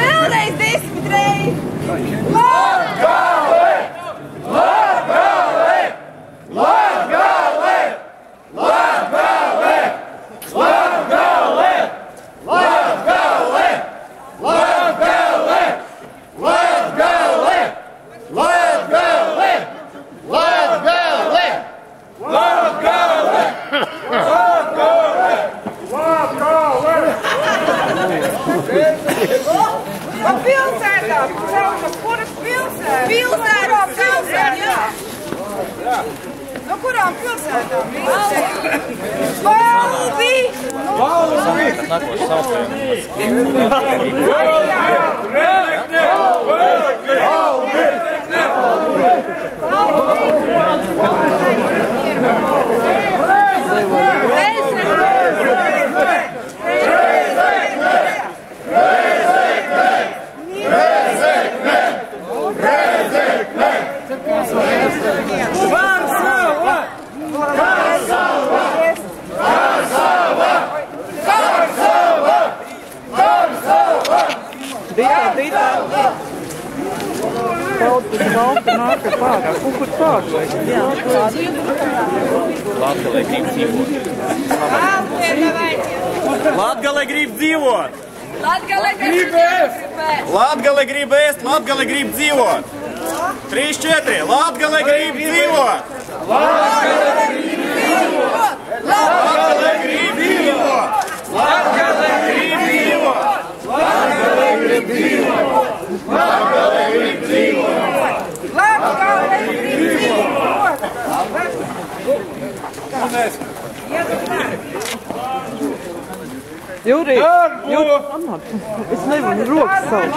Vēlreiz 10 reizes! Latgale! Latgale! Latgale! Latgale! Latgale! Latgale! Latgale! Latgale! Latgale! Latgale! Latgale! Pa pilsētā! Kuras pilsētā? Pilsētā, jā! No kurām pilsētām? Valdi! Valdi! Latgale grib dzīvot! Latgale grib ēst! Latgale grib ēst, Latgale grib dzīvot! 3, 4, Latgale grib dzīvot! Latgale grib dzīvot! Latgale grib dzīvot! Latgale grib dzīvot! Latgale grib dzīvot! Latgale grib dzīvot! Latgale grib dzīvot! Jurij, es nevaru rokas savu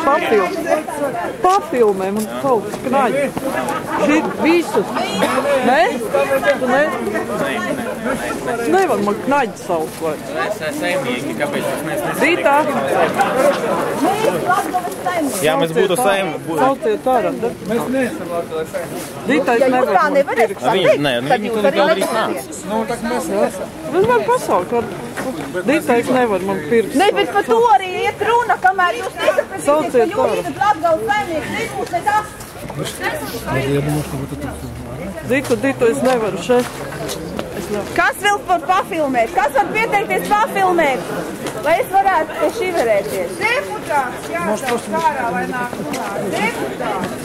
papilmē, man kaut kas knaļi. Šit visus. Nē? Tu ne? Es nevaru man knaļi savus vai. Saimnieki, kāpēc tas mēs nesaimnieki? Dītā? Jā, mēs būtu saimnieki. Sauciet ārā. Mēs neesam Latgale saimnieki. Dītā es nevaru man pirkst. Viņi tur gandrīz nāc. Nu, tak mēs esam. Es varu pasaukt. Dītā es nevaru man pirkst. Ne, bet par to arī iet runa, kamēr jūs nesapratīsiet, Sauciet ka jūs esat Latgales saimnieks, nebūs ne tas. Dītu, es nevaru šeit. Kas vēl var pafilmēt? Kas var pieteikties pafilmēt? Lai es varētu te šiverēties. Deputāts jāsauc ārā, lai nāk runāt.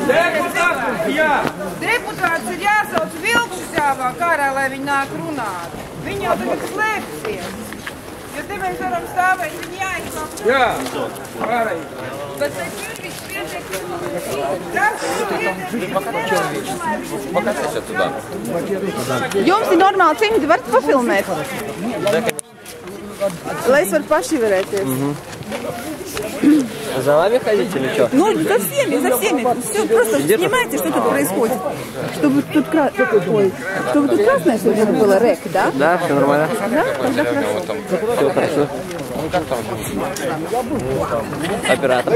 Deputāts! Jā! Deputāts ir jāsauc Vilkšusjāvā ārā, lai viņi nāk runāt. Viņi jau tagad slēpsies. Jo te mēs varam stāvēt, viņi jāizsāk. Jā, pārēj. Bet mēs Jurvis pieteikties. Jums ir normāli cimdi, varat pafilmēt? Lai es varu pašiverēties. За вами ходить или что? Ну, за всеми. Все, просто снимайте, что тут происходит. Чтобы тут красное сегодня было рэк, да? Да, все нормально. Да? Тогда хорошо. Все хорошо. Оператор.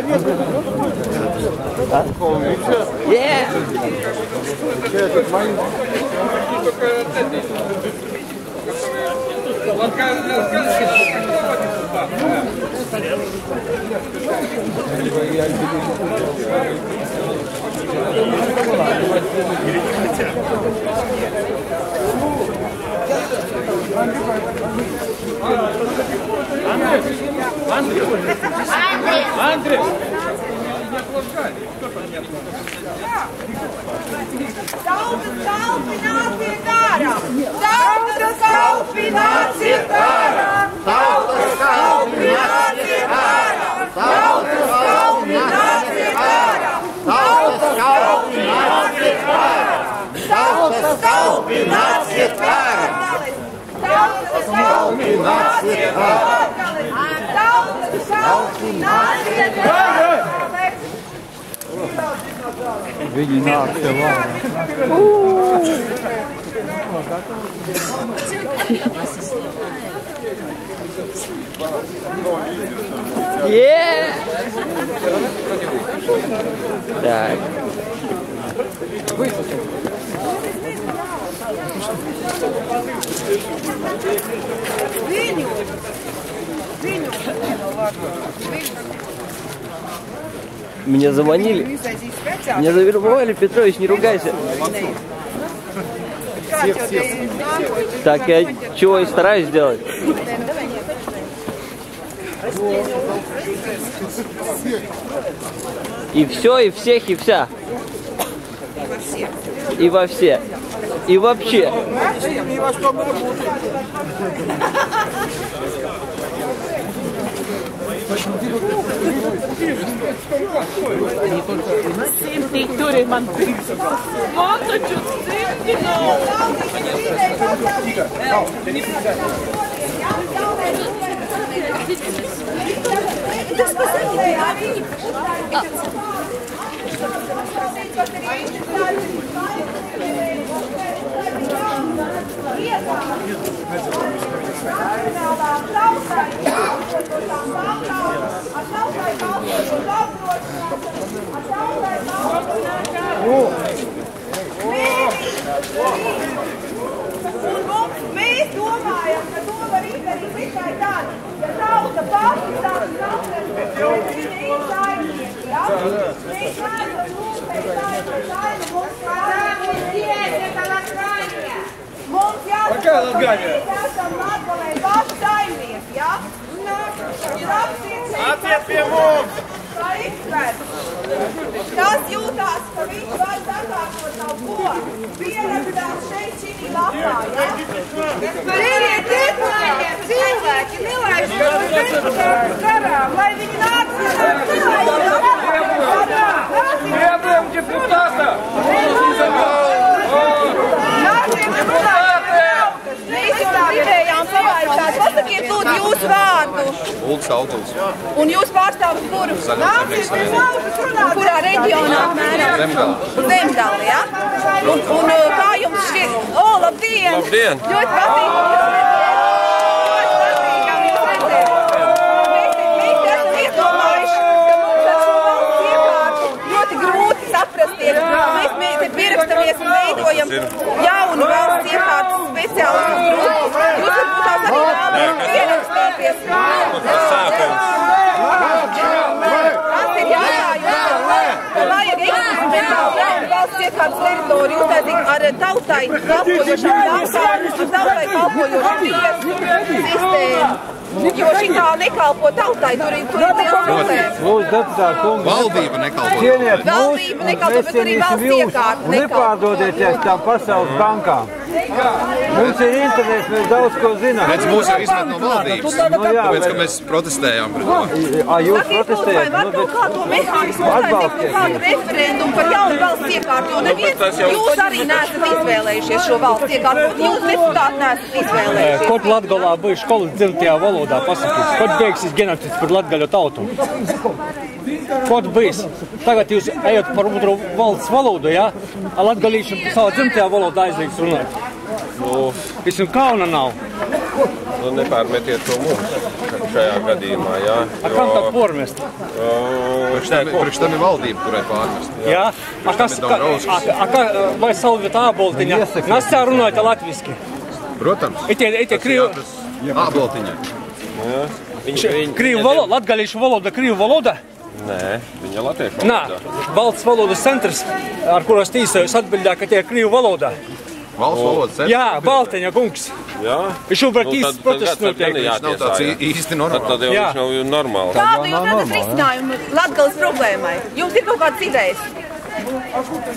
Андрей! Tautas kalpi nāciet ārā! Tautas kalpi nāciet ārā! Tautas kalpi nāciet ārā! Tautas kalpi nāciet ārā! Tautas kalpi nāciet ārā! Tautas kalpi nāciet ārā! Tautas kalpi nāciet ārā! Tautas kalpi nāciet ārā! Viņi nāk tev ārā. Так. Меня заманили. Меня завербовали, Петрович, не ругайся. Так, я чего и стараюсь сделать. И все, и всех, и вся. И во все. И вообще. И во что мы будем. Tur man montaču cimdino. Tas pasakīja, mēs domājam, ka to var izdarīt tikai tad, ja tauta pati sāk saprast, viņa ir saimnieki, ja? Mēs neesam saimnieki, mums jāsaka, ka mēs esam Latgalē paši saimnieki, ja? Attiet pie mums! Kā eksperts, kas jūtās, ka viņš var sakārtot savu ko, pierakstās šeit šī lapā, ja? Ziniet, deputātiem cilvēki nelaiž, ka mums deputātus garām, lai viņi nāk Требуем депутата! Mēs jau gribējām pavaicāt, pasakiet lūdzu jūsu vārdu. Ulds Auguls. Un jūs pārstāvat kuru? Kurā reģionā apmēram? Zemgala. Zemgala, ja? Un kā jums šķiet? O, labdien! Labdien! Ļoti patīkami jūs redzēt. Mēs esam iedomājuši, ka mums ar šo valsts iekārtu ļoti grūti saprasties. Mēs te pierakstamies un veidojam jaunu valsts iekārtu speciālistu grupu. Jūs varbūt tās arī vēlaties pierakstīties. Tas ir jautājums, ka vajag eksperimentāli jaunu valsts iekārtas teritoriju uztaisīt ar tautai kalpojošām jautājumiem, ar tautai kalpojošu tiesu sistēmu. Jo šitā nekalpo tautai, tur ir liela problēma. Lūdzu, deputāti, kungi. Valdība nekalpo. Cieniet Valdība nekalpo, bet arī valsts iekārta un nepārdodieties tām pasaules bankām. Mums ir interesi, mēs daudz ko zinām. Redz, mūs jau izmet no valdības. Tāpēc, ka mēs protestējām pret to. Jūs protestējat? Vai var kaut kādu mehānismu uztaisīt kaut kādu referendumu par jaunu valsts iekārtu, jo neviens jūs arī neesat izvēlējušies šo valsts iekārtu, jūs deputāti neesat izvēlējušies. Kod Latgalā bija školas dzimtajā valodā, pasakīt, kod beigsies genocids par latgaļu tautu? Kod bijis? Tagad jūs ejat par otru valsts valodu, ja? A latgalīšiem savā dzimtajā valodā aizliegts runāt. Visam kauna nav. Nu, nepārmetiet to mums šajā gadījumā, jā. A kam tā pormest? Priekš tam ir valdība, kurai pārmest. Jā? A kas, vai Salvita Āboltiņa? Nascā runājat latviski? Protams. Itie krīvu... Āboltiņa. Krīvu valoda, latgalīšu valoda, krīvu valoda? Nē, viņa latviešu valodā. Nā, valsts valodas centrs, ar kuros tīsējos atbildē, ka tie ir krīvu valodā. Valsts valodas centrs? Jā, Baltiņa kungs. Jā. Viņš šobrīd īsts protests notiek. Viņš nav tāds īsti normāls. Tad jau viņš nav normāls. Kādu jūs redzat risinājumu Latgales problēmai? Jums ir kaut kādas idejas?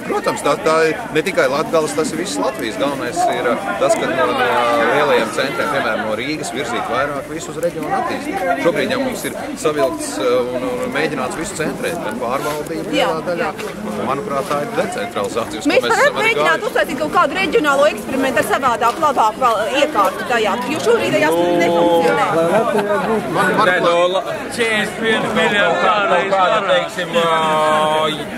Protams, tā ir ne tikai Latgales, tas ir viss Latvijas. Galvenais ir tas, ka no lielajiem centriem, piemēram, no Rīgas virzīt vairāk visu uz reģionu attīstīt. Šobrīd jau mums ir savilkts un mēģināts visu centrēt, bet pārvaldība lielā daļā. Manuprāt, tā ir decentralizācija. Mēs varam mēģināt uztaisīt kaut kādu reģionālo eksperimentu ar savādāk, labāku iekārtu tajā, jo šobrīd nefunkcionē. Nē, no 41 miljonu kāda, teiksim,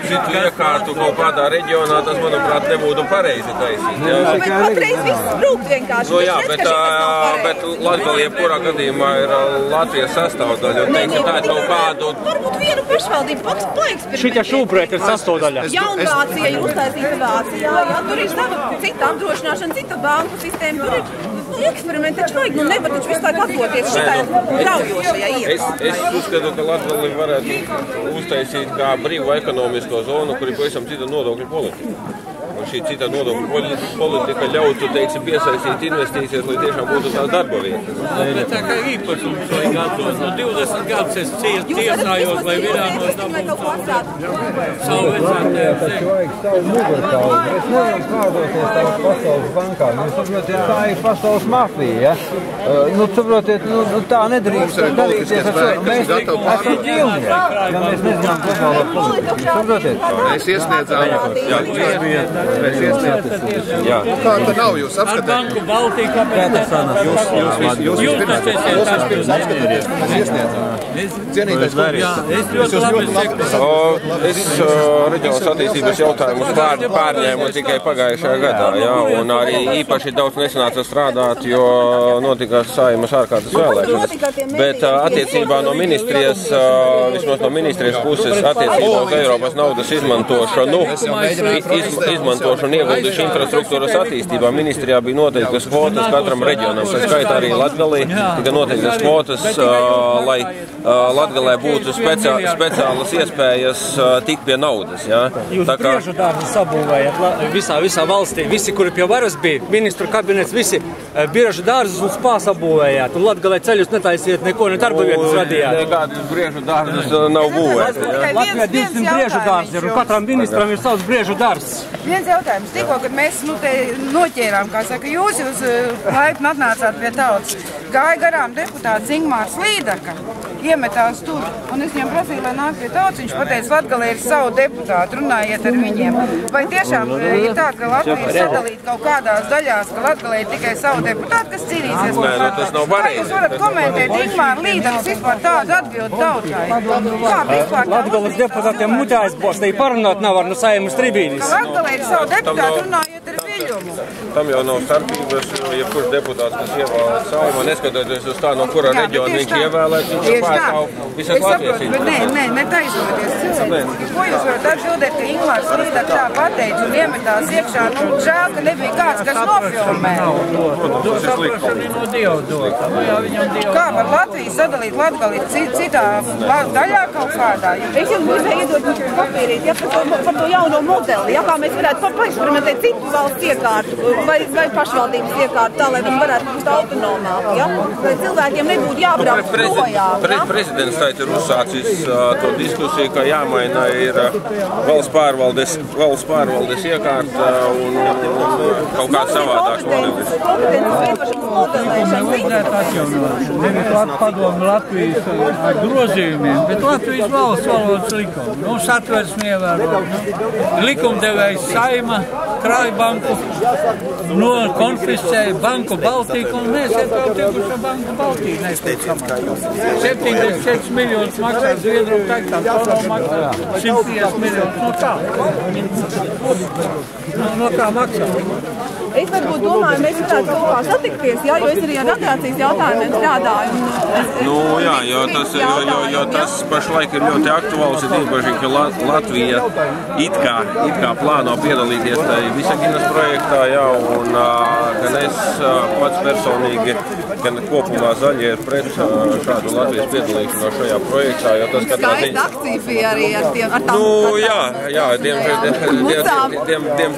citu iekārtu kaut kādā reģionā, tas, manuprāt, nebūtu pareizi taisīt. Bet patreiz viss brūk vienkārši. Nu jā, bet Latgale jebkurā gadījumā ir Latvijas sastāvdaļa. Un teiksim, tā ir kaut kādu... Varbūt vienu pašvaldību paeksperimentēt. Šitie šūprēt ir sastāvdaļa. Jaunvācija ir uztaisīta Vācijā, jā, tur ir sava cita apdrošināšana, cita banku sistēma, tur ir eksperimenti, taču vajag, nevar taču visu laiku atdoties šitai graujošajai iekārtai. Es uzskatu, ka Latgali varētu uztaisīt kā brīvu ekonomisko zonu, kur ir pavisam cita nodokļu politika. Un šī cita nodokļu politika ļautu, teiksim, piesaistīt investīcijas, lai tiešām būtu tās darba vietas. Bet tā kā īpašums vajag atdot, no 20 gadus es tiesājos, lai vienānos savu vecātēm zemi. Vajag savu mugurkaulu. Mēs nevaram pārdoties tās pasaules bankā. Jūs saprotiet, tā ir pasaules mafija, ja? Nu, saprotiet, tā nedrīkst darīties ar savu. Mēs esam ģilni, ja mēs nezinām globālo politiku. Saprotiet? Mēs iesniedzām. Kā tā nav, jūs apskatāt? Ar Banku Baltiju, kāpēc tā sanāk? Jūs Cienītais Es reģionālās attīstības jautājumus pārņēmu tikai pagājušajā gadā, jā, un arī īpaši daudz nesanāca strādāt, jo notika Saeimas ārkārtas vēlēšanas. Bet attiecībā no ministrijas, vismaz no ministrijas puses, attiecībā uz Eiropas naudas izmantošanu ieguldījuši infrastruktūras attīstībā. Ministrijā bija noteiktas kvotas katram reģionam, tā skaitā arī Latgalī, tika noteiktas kvotas, lai Latgalē būtu speciālas iespējas tikt pie naudas. Ja? Jūs briežu dārzi sabūvējat visā valstī, visi, kuri pie varas bija, ministru kabinets, visi briežu dārzus un spā sabūvējāt, un Latgalē ceļus netaisiet, neko ne darba vietas radījāt. Nekādus briežu dārzus nav būvēti. Ja? Latvijā 200 briežu dārzi ir, un katram ministram ir savs briežu dārzs. Viens jautājums. Tikko, kad mēs te noķērām, kā saka, jūs laipni atnācāt pie tautas, gāja garām deputāts Ingmārs Līdaka, iemetās tur, un es viņam prasīju, lai nāk pie tautas, viņš pateica, Latgalē ir savu deputātu, runājiet ar viņiem. Vai tiešām ir tā, ka Latvija ir sadalīta kaut kādās daļās, ka Latgalē ir tikai savu deputātu, kas cīnīsies par Latviju? Kā jūs varat komentēt Ingmāra Līdakas vispār tādu atbildu tautai? Kā vispār? Latgales deputātiem mutē aizbost, tai parunāt nav ar no Saeimas tribīnis. Latgalē ir savu deputātu, runājiet ar viļumu. Tam jau nav starpības, jo jebkurš deputāts, kas ievēlēt Saeimā, neskatoties uz tā, no kura reģiona viņš ievēlēt, viņš pārstāv visas Latvijas intereses. Ne taisnoties. Ko jūs varat atbildēt, ka Ingmārs Līdaks tā pateica un iemetās iekšā? Nu, žēl, ka nebija kāds, kas nofilmē. Kā var Latviju sadalīt Latgali citā daļā kaut kādā? Es jums gribēju iedot papīrīt, ja par to jauno modeli, ja kā mēs varētu paeksperimentēt citu valsts iekārtu vai pašvaldības iekārtu, tā, lai viņi varētu būt autonomāki, ja? Lai cilvēkiem nebūtu jābrauc projām. Prezidents teikt ir uzsācis to diskusiju, ka jāmaina ir valsts pārvaldes iekārta un kaut kāds savādāks modelis. Nevis padomu Latvijas grozījumiem, bet Latvijas valsts valodas likumu. Nu, satversmi ievērot. Likumdevējs Saeima, Krājbanku, konfiscēja Banku Baltiju, un mēs esam tikuši ar Banku Baltiju nespēc samaksāt. 74 miljonus maksā Zviedru, tā maksā 150 miljonus. No kā? No kā maksā? Es varbūt domāju, mēs varētu kaut kā satikties, jā, jo es arī ar radiācijas jautājumiem strādāju. Nu jā, jo tas pašlaik ir ļoti aktuāls, ir īpaši, ka Latvija it kā plāno piedalīties tajā Visaginas projektā, jā, un gan es pats personīgi, gan kopumā zaļie ir pret šādu Latvijas piedalīšanos šajā projektā, jo tas katrā ziņā... Skaista akcija bija arī ar tām... Nu jā,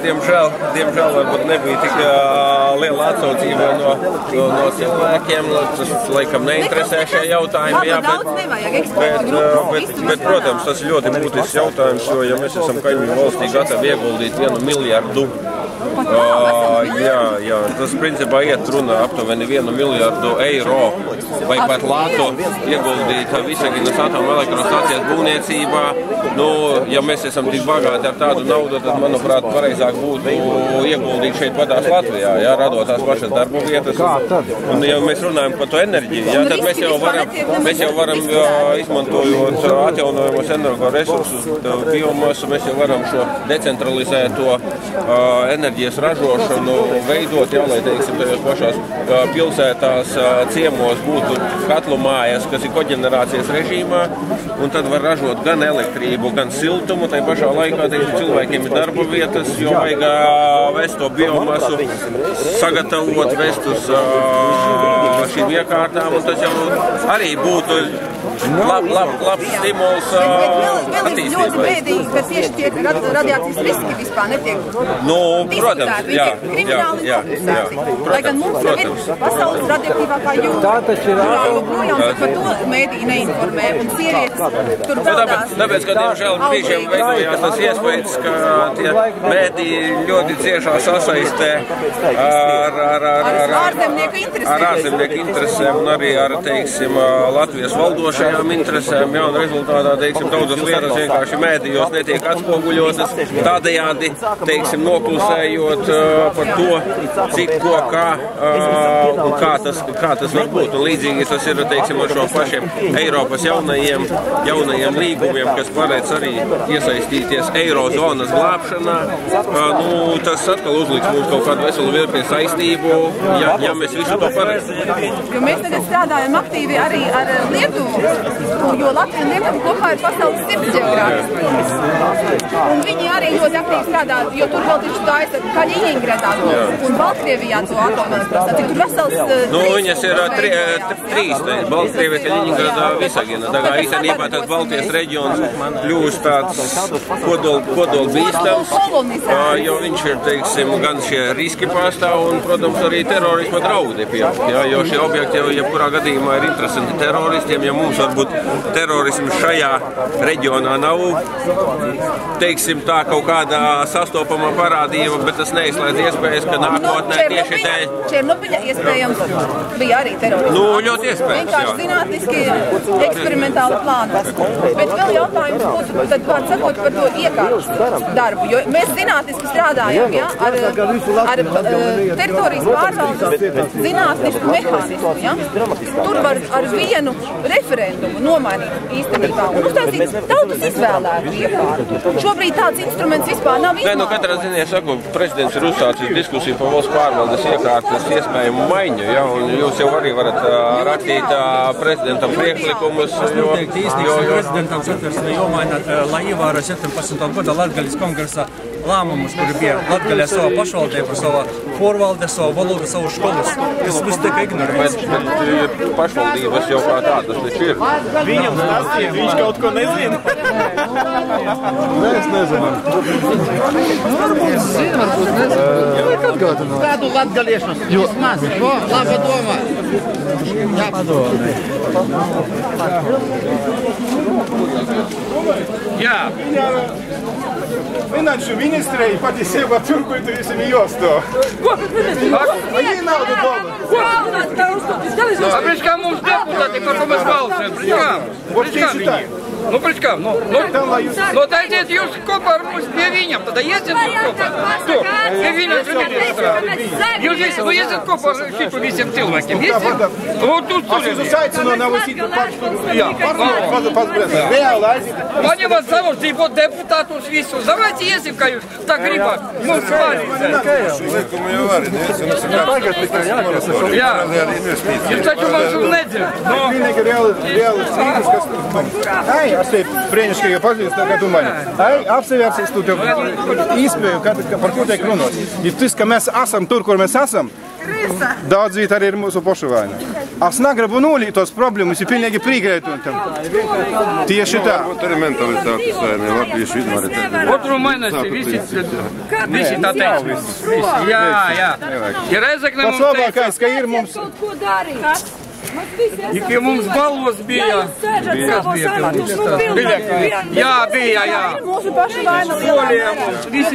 diemžēl varbūt nebija tik liela atsaucība no cilvēkiem, tas laikam neinteresē šie jautājumi, jā, bet, protams, tas ir ļoti būtisks jautājums, jo, ja mēs esam kaimiņu valstī gatavi ieguldīt 1 miljardu, jā, tas principā iet runa aptuveni 1 miljardu eiro vai pat lāto ieguldīt Visaginas atomelektrostacijas būvniecībā. Nu, ja mēs esam tik bagāti ar tādu naudu, tad, manuprāt, pareizāk būtu ieguldīt šeit padās Latvijā, jā, radot tās pašas darba vietas. Un, ja mēs runājam par to enerģiju, jā, tad mēs jau varam izmantojot atjaunojamos energoresursus, biomasu, mēs jau varam šo decentralizēto enerģijas ražošanu veidot, jā, lai, teiksim, tajos pašās pilsētās ciemos būtu katlu mājas, kas ir koģenerācijas režīmā, un tad var ražot gan elektrību, gan siltumu, tai pašā laikā, teiksim, cilvēkiem ir darba vietas, jo vajag vest to biomasu, sagatavot, vest uz šīm iekārtām, un tas jau arī būtu labs stimuls attīstībai. Ļoti bēdīgi, ka tieši tie radiācijas riski vispār netiek diskutēti. Viņi ir krimināli fokusēti. Lai gan mums jau ir pasaules radioaktīvākā jūra. Joprojām par to mēdī neinformē, un sievietes tur baudās. Tāpēc, ka diemžēl brīžiem veidojās tas iespējas, ka tie mēdī ļoti ciešā sasaistē ar ārzemnieku interesēm un arī ar, teiksim, Latvijas valdošajām interesēm, jā, un rezultātā, teiksim, daudzas lietas vienkārši mēdījos netiek atspoguļotas, tādējādi, teiksim, noklusējot par to, cik ko, kā, un kā tas var būt. Un līdzīgi tas ir, teiksim, ar šo pašiem Eiropas jaunajiem līgumiem, kas paredz arī iesaistīties eirozonas glābšanā. Nu, tas atkal uzliks mums kaut kādu veselu virkni saistību, ja mēs visu to paredzam. Jo mēs tagad strādājam aktīvi arī ar Lietuvu, jo Latvija un Lietuva kopā ir pasaules sirds ģeogrāfiski. Un viņi arī ļoti aktīvi strādā, jo tur vēl taču tā ir Kaļiņingradā un Baltkrievijā to atomelektrostaciju. Tur vesels nu, viņas ir trīs, Baltkrievija, Kaļiņingradā, Visagina. Tā kā īstenībā tas Baltijas reģions kļūst tāds kodol bīstams, jo viņš ir, teiksim, gan šie riski pastāv un, protams, arī terorisma draudi pieaug, jo šie objekti jau jebkurā gadījumā ir interesanti teroristiem, ja mums varbūt terorisms šajā reģionā nav, teiksim, tā kaut kādā sastopama parādība, bet tas neizslēdz iespējas, ka nākotnē tieši dēļ. Černobiļa iespējams bija arī terorisms. Nu, ļoti iespējams, jā. Vienkārši zinātniski eksperimentāli plānots. Bet vēl jautājums būtu, tad vārds sakot par to iekārtas darbu, jo mēs zinātniski strādājam, ja, ar teritorijas pārvaldes zinātnisku mehānismu, ja. Tur var ar vienu referendumu nomainīt īstenībā un uztaisīt tautas izvēlētu iekārtu. Šobrīd tāds instruments vispār nav izmantots. Nu, katrā ziņā, ja saku, prezidents ir uzsācis diskusiju par valsts pārvaldes iekārtas iespējamu maiņu, ja, un jūs jau arī varat rakstīt prezidentam priekšlikumus, jo prezidentam satversmē jomaināt, lai ievēro 17. gada Latgaļas kongresa lēmumus, kuri bija Latgaļā savā pašvaldību, savā porvalde, savu valodu, savu školas, kas viss tiek ignorēts. Bet pašvaldības jau kā tādas taču ir. Viņam stāstīja, viņš kaut ko nezina. Mēs nezinām. Varbūt zina, varbūt nezina. Kādu latgaliešanos vismaz, laba doma. Jā. Finanšu ministrei pati sev atturkuju visam to. Viņi naudu doma. Priekš kā mums deputāti, par ko mēs balsojam? Priekš kā viņi? Nu, priekš kā? Nu, tā aiziet jūs kopā ar mums pie viņam, tad iesiet jūs kopā. Tu, pie finanšu ministrā. Jūs visi, nu iesiet kopā ar šitu visiem cilvēkiem. Iesiet? Es jūs aicinu nav citu pašu. Jā, reāli aiziet. Paņemat savus dzīvot deputātus visus. Давайте iesim, kā jūs tā gribat. Mums palīdzēt. Jā. Jūs taču man šo nedzird. Vienīgi reāli strīdus, kas... Ai, es te prieņuši, ka jau pazīstu, tā kā tu mani. Ai, apsevērsies, tu tev izspēju, par ko tiek runāt. Ja tas, ka mēs esam tur, kur mēs esam, daudz vīt arī ir mūsu pošu vaina. Es negribu nolīt tos problēmas, ir pilnīgi prīgrētu tam. Tieši tā. Tur ir mentalitātes vaina, Latvijas vidmaritāte. Otru mēnesi visi tā teiks. Jā. Ja Rezekne mums labākais, ka ir mums... Iki mums balvos bija. Kas bija pie mums? Jā, bija, jā. Mūsu paši vaina lielākā.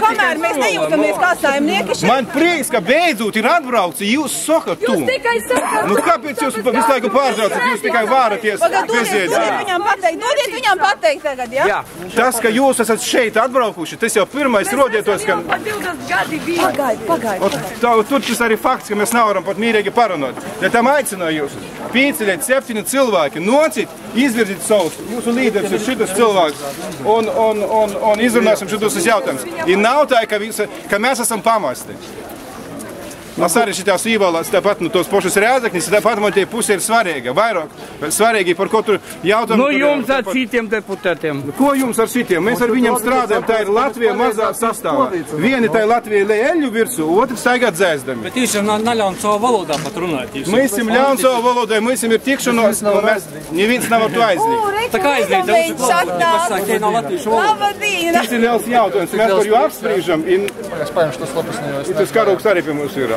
Kamēr mēs nejūtamies kā saimnieki šeit. Man prieks, ka beidzot ir atbrauci, jūs sakat tu. Jūs tikai sakat. Nu kāpēc jūs visu laiku pārtraucat, jūs tikai vāraties bezjēdzīgi? Dodiet viņam pateikt tagad, ja? Jā. Tas, ka jūs esat šeit atbraukuši, tas jau pirmais rodietos, ka... Pagaid. Tur tas arī fakts, ka mēs nevaram pat mīrīgi parunot. Ja tam aicināju jūs, pīceļiet 7 cilvēki, nocīt, izvirzīt savus, jūsu līderis ir šitas cilvēks un izrunāsim šitos jautājumus. Ir nav tā, ka mēs esam pamasti. Es arī šitās īvalās, tāpat tos pošus Rēzeknis, tāpat man tie pusi ir svarīga, vairāk svarīgi par ko tur jautājumu. Nu jums ar šitiem deputātiem. Ko jums ar šitiem? Mēs ar viņiem strādājam, tā ir Latvija mazā sastāvā. Vieni tā ir Latvija eļu virsū, otrs taigāt dzēsdami. Bet jūs jau naļaun savu valodā pat runājat. Mēs jau ļaun savu valodā, mēs jau ir tikšanos, un mēs neviens nevar to aizliegt. Tā kā aizliegt, Tas ir liels jautājums, mēs par jū apsprīžam, un tas karogs arī pie mums ir.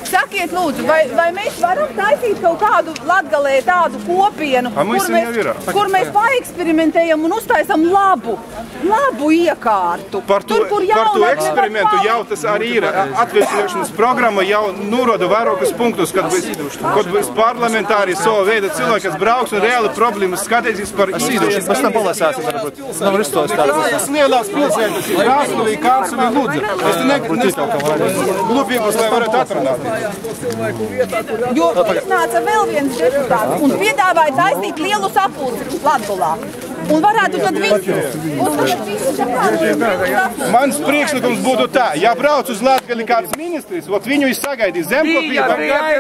Sakiet, lūdzu, vai mēs varam taisīt kaut kādu Latgalē tādu kopienu, kur mēs paeksperimentējam un uztaisam labu iekārtu? Par to eksperimentu jau tas arī ir. Atvesļošanas programma jau nuroda vairākus punktus, kad būs parlamentāri savu veidu cilvēki, kas brauks un reāli problēmas skatīsies par izdošanu. Pēc tam palasāsim, varbūt. Nav izstostāt. Tas lielās pilsētas ir Krāslavī, Kārsavī, Ludze. Es te nesaku glupības, lai varētu atrunāt. Jo iznāca vēl viens deputāts un piedāvāja taisīt lielu sapulci Latgolā. Un varētu tad Mans priekšlikums būtu tā, ja brauc uz Latgali kāds ministrs, viņu sagaidīs zemkopība.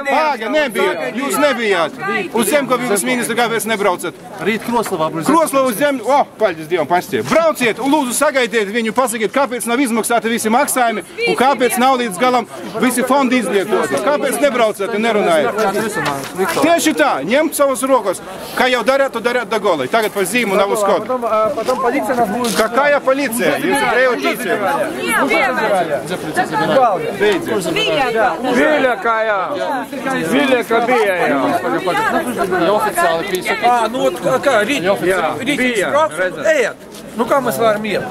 Pāga nebija, jūs nebijāt. Uz zemkopības ministru kāpēc nebraucat? Rīt Kroslavā būs. Kroslavu zem... Paļģis Dievam pastie. Brauciet un lūdzu sagaidiet viņu, pasakiet, kāpēc nav izmaksāti visi maksājumi un kāpēc nav līdz galam visi fondi izlietoti. Kāpēc nebraucat un nerunājat? Tieši tā, ņemt savas rokas. Kā jau darāt, to darāt Dagolai. Tagad par zīmu nav uz kodu. Потом полиция нас будет... Какая полиция? Виляка bija, jā. Neoficiāli bija. Nu, kā, rīt ejiet. Nu, kā mēs varam iet?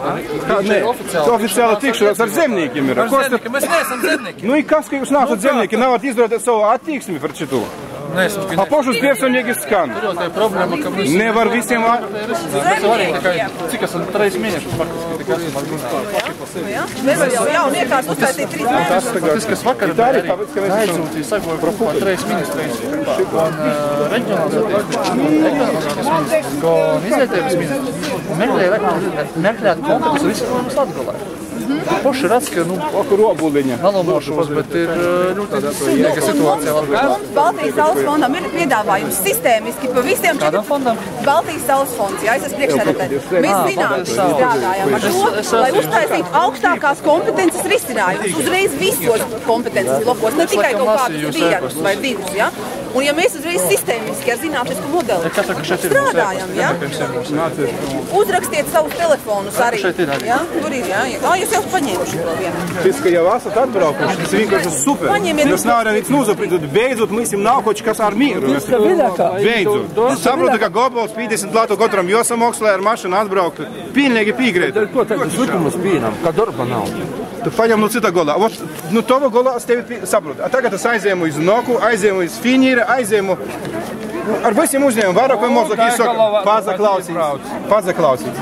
Nē, oficiāli tikšanās ar zemniekiem ir. Ar zemniekiem? Mēs neesam zemnieki. Nu, kas, ka jūs nācat zemnieki, nevarat izdarīt savu attieksmi par šitu? A pošus personīgi skan. Nevar visiem... Cik esam 3 mēnešus faktiski tikai esam atgrunāti. Nevar jau jaunu iekārtu uztaisīt 3 mēnešus. Tas, kas vakar aizūtīja, sagoja par 3 ministrijas un reģionālās un izvietējums ministrs meklēt kompetenci visu problēmas Latgalē. Poši redz, ka, nalomošos, bet ir ļoti sīdīga situācija Latgalē. Mums Baltijas Saules fondam ir piedāvājums sistēmiski pa visiem... Kādam fondam? Baltijas Saules fonds, jā, es esmu priekšsēdētāji. Mēs zinām, strādājam ar to, lai uztaisītu augstākās kompetences risinājumus. Uzreiz visos kompetences lokos, ne tikai kaut kādus vienus vai divus, jā. Un ja mēs uzreiz sistēmiski ar zinātnisku modeli strādājam, jā, uzrakstiet savus telefonus arī, jā, tur ir, jā, jūs jau paņēmuši to vienu. Tas, ka jau esat atbraukuši, tas vienkārši super. Jūs nevaram viens nuzaprintot, beidzot, mēs jums nav kaut kas ar mīru. Beidzot. Saprotu, ka Gobols 50 latu katram josamokslē ar mašanu atbraukt, pilnīgi pīgrēt. Ko tagad likumus pīnam, ka darba nav? Tu paņem no cita golā. Nu, tova golā es tevi saprotu. Tagad es aizēmu iz Noku, aizēmu iz Finīra, aizēmu... Ar visiem uzņēmumiem vairāk vai mazāk izsaka pazaklausīt.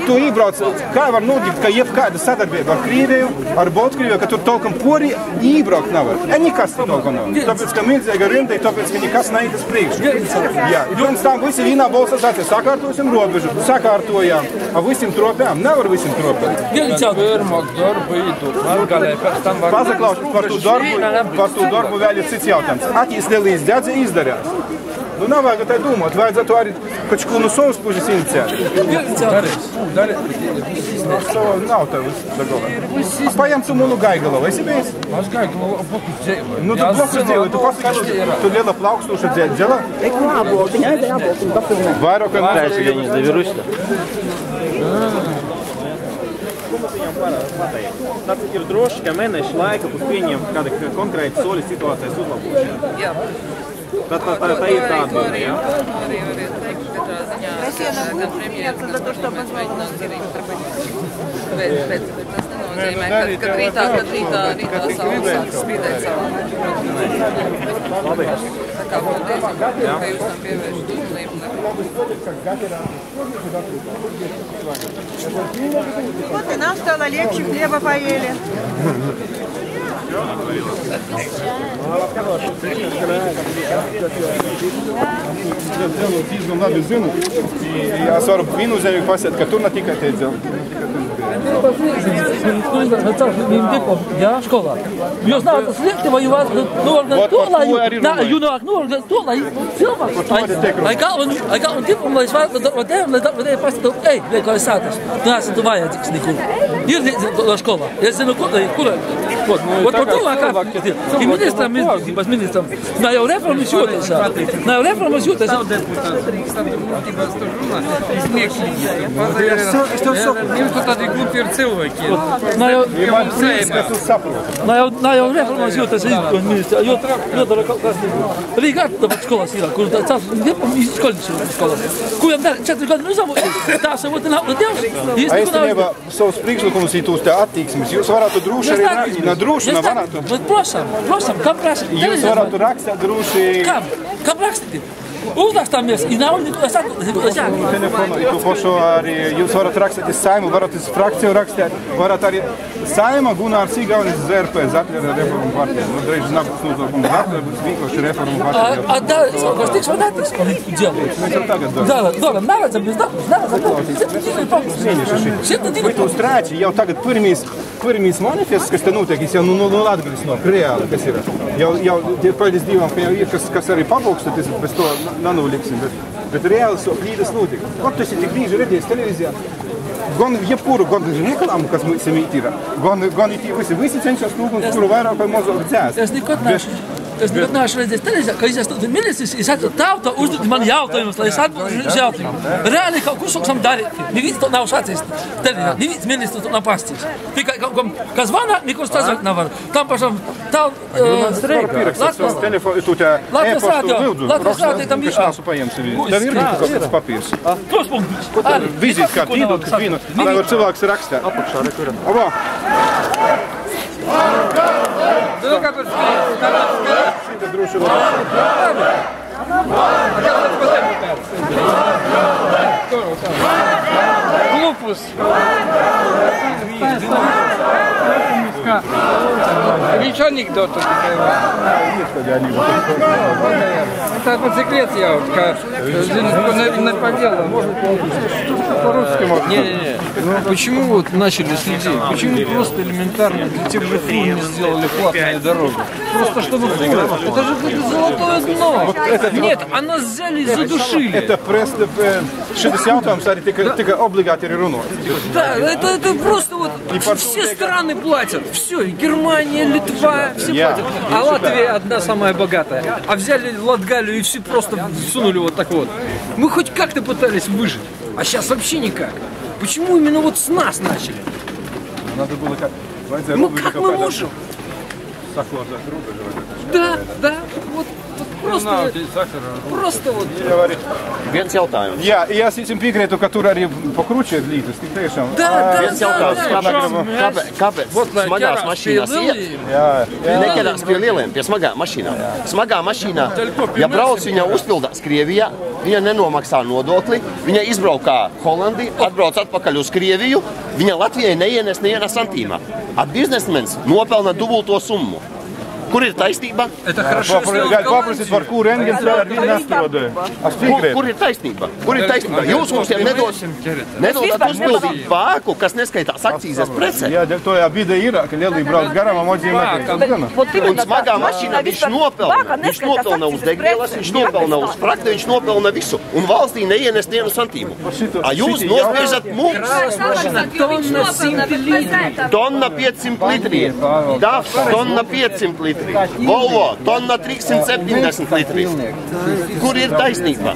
Tu ībrauc, kā var nodīt, ka jebkāda sadarbība ar Krīviju, ar Baltkrieviju, ka tur tolkam pori ībraukt nevar. Nekas tolkam nav. Tāpēc, ka milzīga rinda, tāpēc, ka nekas neiet uz priekšu. Jā, i pirms tam visi vienā balsā sāca, sakārtosim robežu, sakārtojām, a visiem tropējām, nevar visiem tropēt. Pazaklausīt par to darbu vēl ir cits jautājums. Atīs nelīdz dēdzi izdarās. Nu, nav vajag tā domāt, vajadzētu arī kaut ko no savas puses iniciēt. Nav tev Dagovā. Paņem tu munu Gaigalovu, esi bijis? Es Gaigalovu blokus dzīvoju. Nu, tu blokus dzīvoju, tu pasaki, tu liela plaukstoša dzēla? Vairāk kā Taisi, ka viņas tevi rusta. Tad ir droši, ka mēnešu laika būs pieņemt kāda konkrēta soļa situācijas uzlabošana. Jā. Tā ir tā atbilde, jā? Arī variet teikt, katrā ziņā gan premjeras, gan parlaments mēģinās darīt bet tas nenozīmē, ka rītā saule sāk spīdēt savu. Tā kā paldies, ka jūs tam pievēršat uzmanību. Вот и нам стало легче, хлеба поели. Izgam labi zinu, es varu viennozīmīgi pasēt, ka tur ne tikai tie dzelži. Viņam diplom, jā, skolā. Jūs nākat slikti, vai jūs norganizēt to, lai jūs norganizēt to, lai cilvēki, lai galvenu diplom, lai es varu pastātu, ej, vai kā es sātas, tu neesi tu vajadzīgs nekur. Ir skolā. Es zinu, kur вот cilvēkā, ir ministram izglītības ministram, nav jau reformas jūtas. Nav jau reformas jūtas. Nav deputāts, Rīgas atbildības tur runā, izniekšļīgi. Jums tu tādi glupi ir cilvēki. Nav jau reformas jūtas izglītības ministra, jo dara kaut kas Rīga atbildības skolās ir, kur tāds skolnieks ir skolās. Kuriem dara 4 gadu nezamoties, tā savot nav Dievs. Aiztenībā savus priekšlikumus ītūs te attīksmes, jūs varētu droši arī droši varētu. Bet prosam, kam prasa? Jūs varētu rakstīt droši. Kam rakstīt? Uzrakstāmies, ir nav nekas telefonu, to pašu arī jūs varat rakstīt iz Saimu, varat iz frakciju rakstīt, varat arī Saima Gunārs Igaunis ZRP, Zatlera reformu partija. Nu, drīz nākas nozaugums Zatlera, būs vienkārši reformu partija. A da, kas tiks vai netiks? Mēs jau tagad daram. Neredzam, bez darbus. 7 to strāči, jau tagad pirmīs manifests, kas te notiek, jau Latgalis no reāli, kas ir. Jau pēdējais divām, ka jau ir, kas arī pabūkst, bez to nanoliksim, bet reāli līdas notiek. Kaut tas ir tik bīži redzējis televīzijā. Gan jebkuru, gan reklāmu, kas mums ir, gan visi cenšas lūgums, kuru vairāk vai mazāk dzēst. Es nekad neesmu redzējis televīzijā, ka izstāstu ministrs, tauta uzdod man jautājumus, lai es atbildu uz jautājumu. Reāli kaut kur soksam darīt. Neviens to nav sacījis televīzijā, neviens ministrs to nav pastīts. Tikai kaut kam, kas vanā, neko stāstīt nevar. Tam pašam, Latvijas rādio, tam ir. Tev ir kaut kāds papīrs. Pluspunkts. Vizītkārt, īdot, kas vīnu, lai var cilvēks rakstīt. Apakšā, rekura. Abā. Nu, kāpēc skriet? Šī te droši labi. Glupus. Viņš anekdotu tikai. Tā pat секрет jau, ka не по делу. По-русски можно. Не. Почему вот начали с людей? Почему просто элементарно для тех же фур не сделали платную дорогу? Просто чтобы фуры. Это же золотое дно. Нет, а нас взяли и задушили. Это просто 60 там, смотри, только облигати рунут. Да, это просто вот все страны платят. Все, и Германия, Литва, все платят. А Латвия одна самая богатая. А взяли Латгалию и все просто сунули вот так вот. Мы хоть как-то пытались выжить, а сейчас вообще никак. Почему именно вот с нас начали? Надо было как... Ну как мы можем? Да, вот просто вот. Viens jautājums. Jā, es viņam piekrītu, ka tur arī pakručē lītas, tik tiešām. Viens jautājums. Kāpēc smagās mašīnās iet? Neķerās pie lieliem, pie smagā mašīnām. Smagā mašīnā, ja brauc viņa uzpildās Krievijā, viņa nenomaksā nodokli, viņa izbraukā Holandiju, atbrauc atpakaļ uz Krieviju, viņa Latvijai neienes nevienā santīmā. A biznesmens nopelna dubulto summu. Kur ir taisnība? Paprasīt, par kuru rentgens vēl ar viņu nestrādāju. Kur ir taisnība? Jūs mums tiem nedodat uzpildīt vāku, kas neskaitās akcīzes prece. Jā, to jā bide ir, ka lielī brauc garām, a modzī nekā. Un smagā mašīnā viņš nopelna uz degvielas, viņš nopelna uz fraktu, viņš nopelna visu. Un valstī neienes nevienu santīmu. A jūs nospiežat mums? Tonna 500 litri. DAF, tonna 500 litri. Volvo, tonna 370 litri. Kur ir taisnība?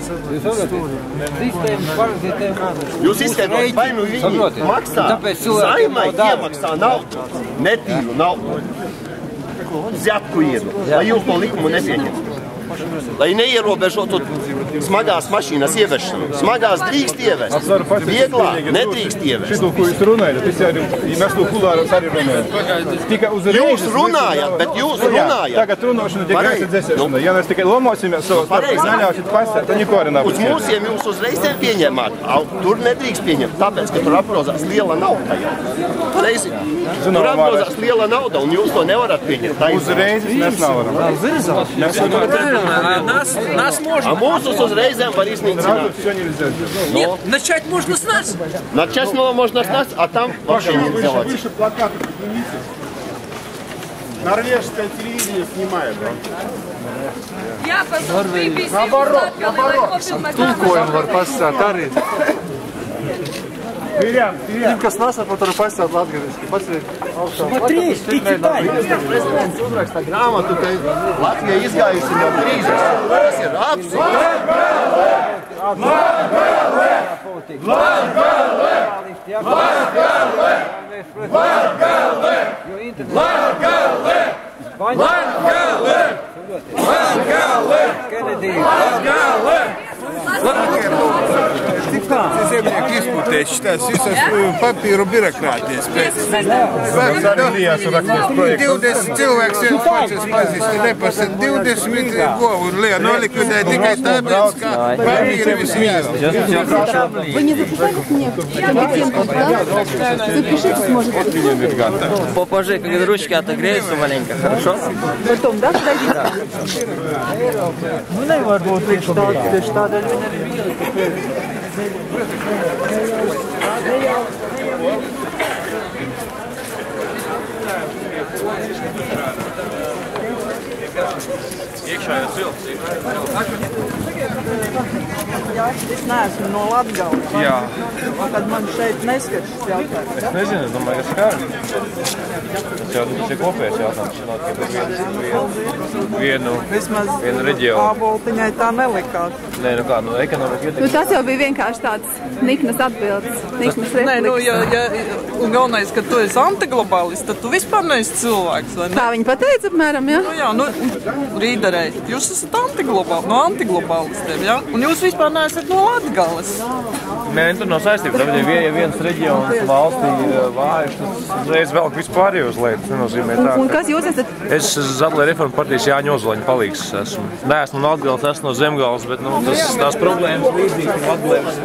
Jūs izskaidrot, vai nu viņi maksā Saimai iemaksā naudu, netīru naudu, zjatku iedu, vai jūs to likumu nepieņemat? lai neierobežotu smagās mašīnas ievešanu. Smagās drīkst ievest, vieglā nedrīkst ievest. Šito, ko jūs runājat, tas arī, mēs to kulāros arī runājam. Tikai uzreiz... Jūs runājat, bet jūs runājat. Tagad runāšana tikai reizes dzēsēšana. Ja mēs tikai lomosimies savus starpus, neļaušat pasēt, tad neko arī nav. Uz mūsiem jūs uzreiz te pieņemāt, tur nedrīkst pieņemt, tāpēc, ka tur aprozās liela nauda jau. Tur aprozās liela nauda, un jūs to nevarat pieņemt. Uzreiz mēs nevaram. Нас можно. А mūsus uzreiz var iznīcināt. Нет, начать можно с нас. Начать можно с нас, а там вообще не делать. Норвежское телевидение снимает, да? Наоборот. Tulkojumu var pasāt arī. Тим, kas nasa, par to pasāt latgaliski. Смотри, ты читай. Prezidents uzrakstā grāmatu, ka Latvija izgājusi no krīzes. Tas ir absurds. Zemnieki izputēs šitās visas papīru birokrātijas pēc. 20 cilvēks viens pats es pazīstu, nepasat 20 govu un lielu nolikvidēja tikai tāpēc, ka papīri visi vien. Вы не записали мне компетентность, да? Запишите, может быть. Попозже, когда ручки отогреются маленько, хорошо? Потом, да, подойдите? Nu nevar būt tieši tādēļ viņi arī Iekšējais vilks. Es neesmu no Latgales. Jā. Tad man šeit neskatās jautājums. Es nezinu, es domāju, ka skāri. Tas ir kopējs jautājums. Vienu reģionu. Āboltiņai tā nelikās. Nē, nu kā, ekonomika ietekmē. Tas jau bija vienkārši tāds niknas atbildes, niknas repliks. Nē, un galvenais, ka tu esi antiglobālists, tad tu vispār neesi cilvēks, vai ne? Tā viņi pateica apmēram, jā? Nu jā, Rīderei, jūs esat antiglobālistiem, jā? Un jūs vispār neesat no Latgales. Nē, tur nav saistība. Tad, ja viens reģions valstī ir vājš, tas uzreiz velk vispārējos lietas. Nenozīmē tā. Un kas jūs esat? Es Zatlē reformu partijas Jāņa Ozolaņa palīgs esmu. Neesmu no Latgales, esmu no Zemgales, bet tās problēmas līdzīgi no Latgales.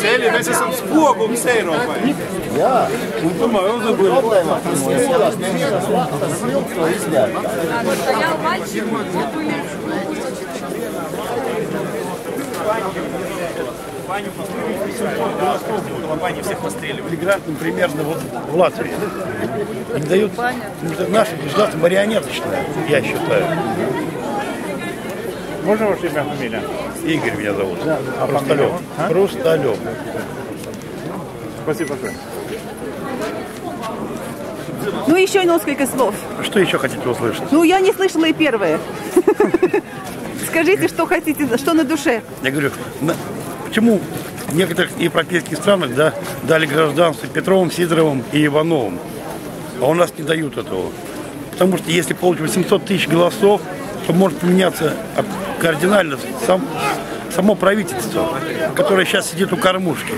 Ceļi, mēs esam spogums Eiropai. Jā, un tomēr problēma, tas ielās nevienas Latvijas vilks to izģērt. Компанию всех постреливали. Граждан примерно вот в Латвии. Им дают наше государство марионеточное, я считаю. Можно ваше имя, фамилия? Игорь меня зовут. Хрусталев. Хрусталев. Спасибо большое. Ну, еще несколько слов. Что еще хотите услышать? Ну, я не слышала и первое. Скажите, что хотите, что на душе. Я говорю, почему в некоторых европейских странах дали гражданство Петровым, Сидоровым и Ивановым, а у нас не дают этого? Потому что если получить 800 тысяч голосов, то может поменяться кардинально само правительство, которое сейчас сидит у кормушки.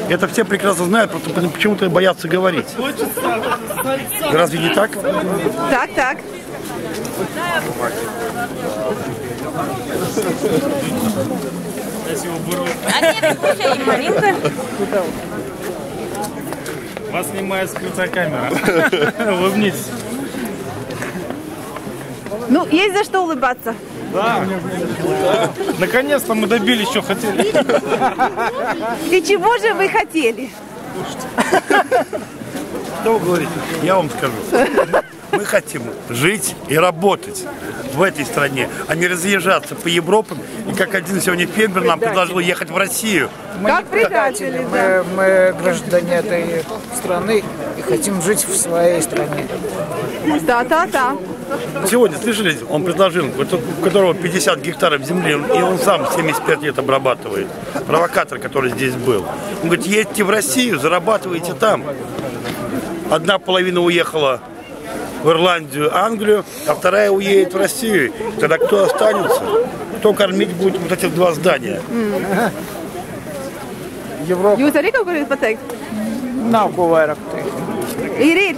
Это все прекрасно знают, просто почему-то боятся говорить. Разве не так? Так, так. Вас снимает скрытая камера. Улыбнитесь. Ну, есть за что улыбаться. Да. Наконец-то мы добились, что хотели. И чего же вы хотели? Что вы говорите? Я вам скажу. Мы хотим жить и работать в этой стране, а не разъезжаться по Европам. И как один сегодня фермер нам предложил ехать в Россию. Как предатели, мы граждане этой страны и хотим жить в своей стране. Да. Сегодня, слышали, он предложил, у которого 50 гектаров земли, и он сам 75 лет обрабатывает. Провокатор, который здесь был. Он говорит, едьте в Россию, зарабатывайте там. одна половина уехала в Ирландию, Англию, а вторая уедет в Россию. Тогда кто останется? Кто кормить будет вот эти два здания? Jūs arī kaut ko gribat pateikt? Nav ko vairāk teikt. Ir.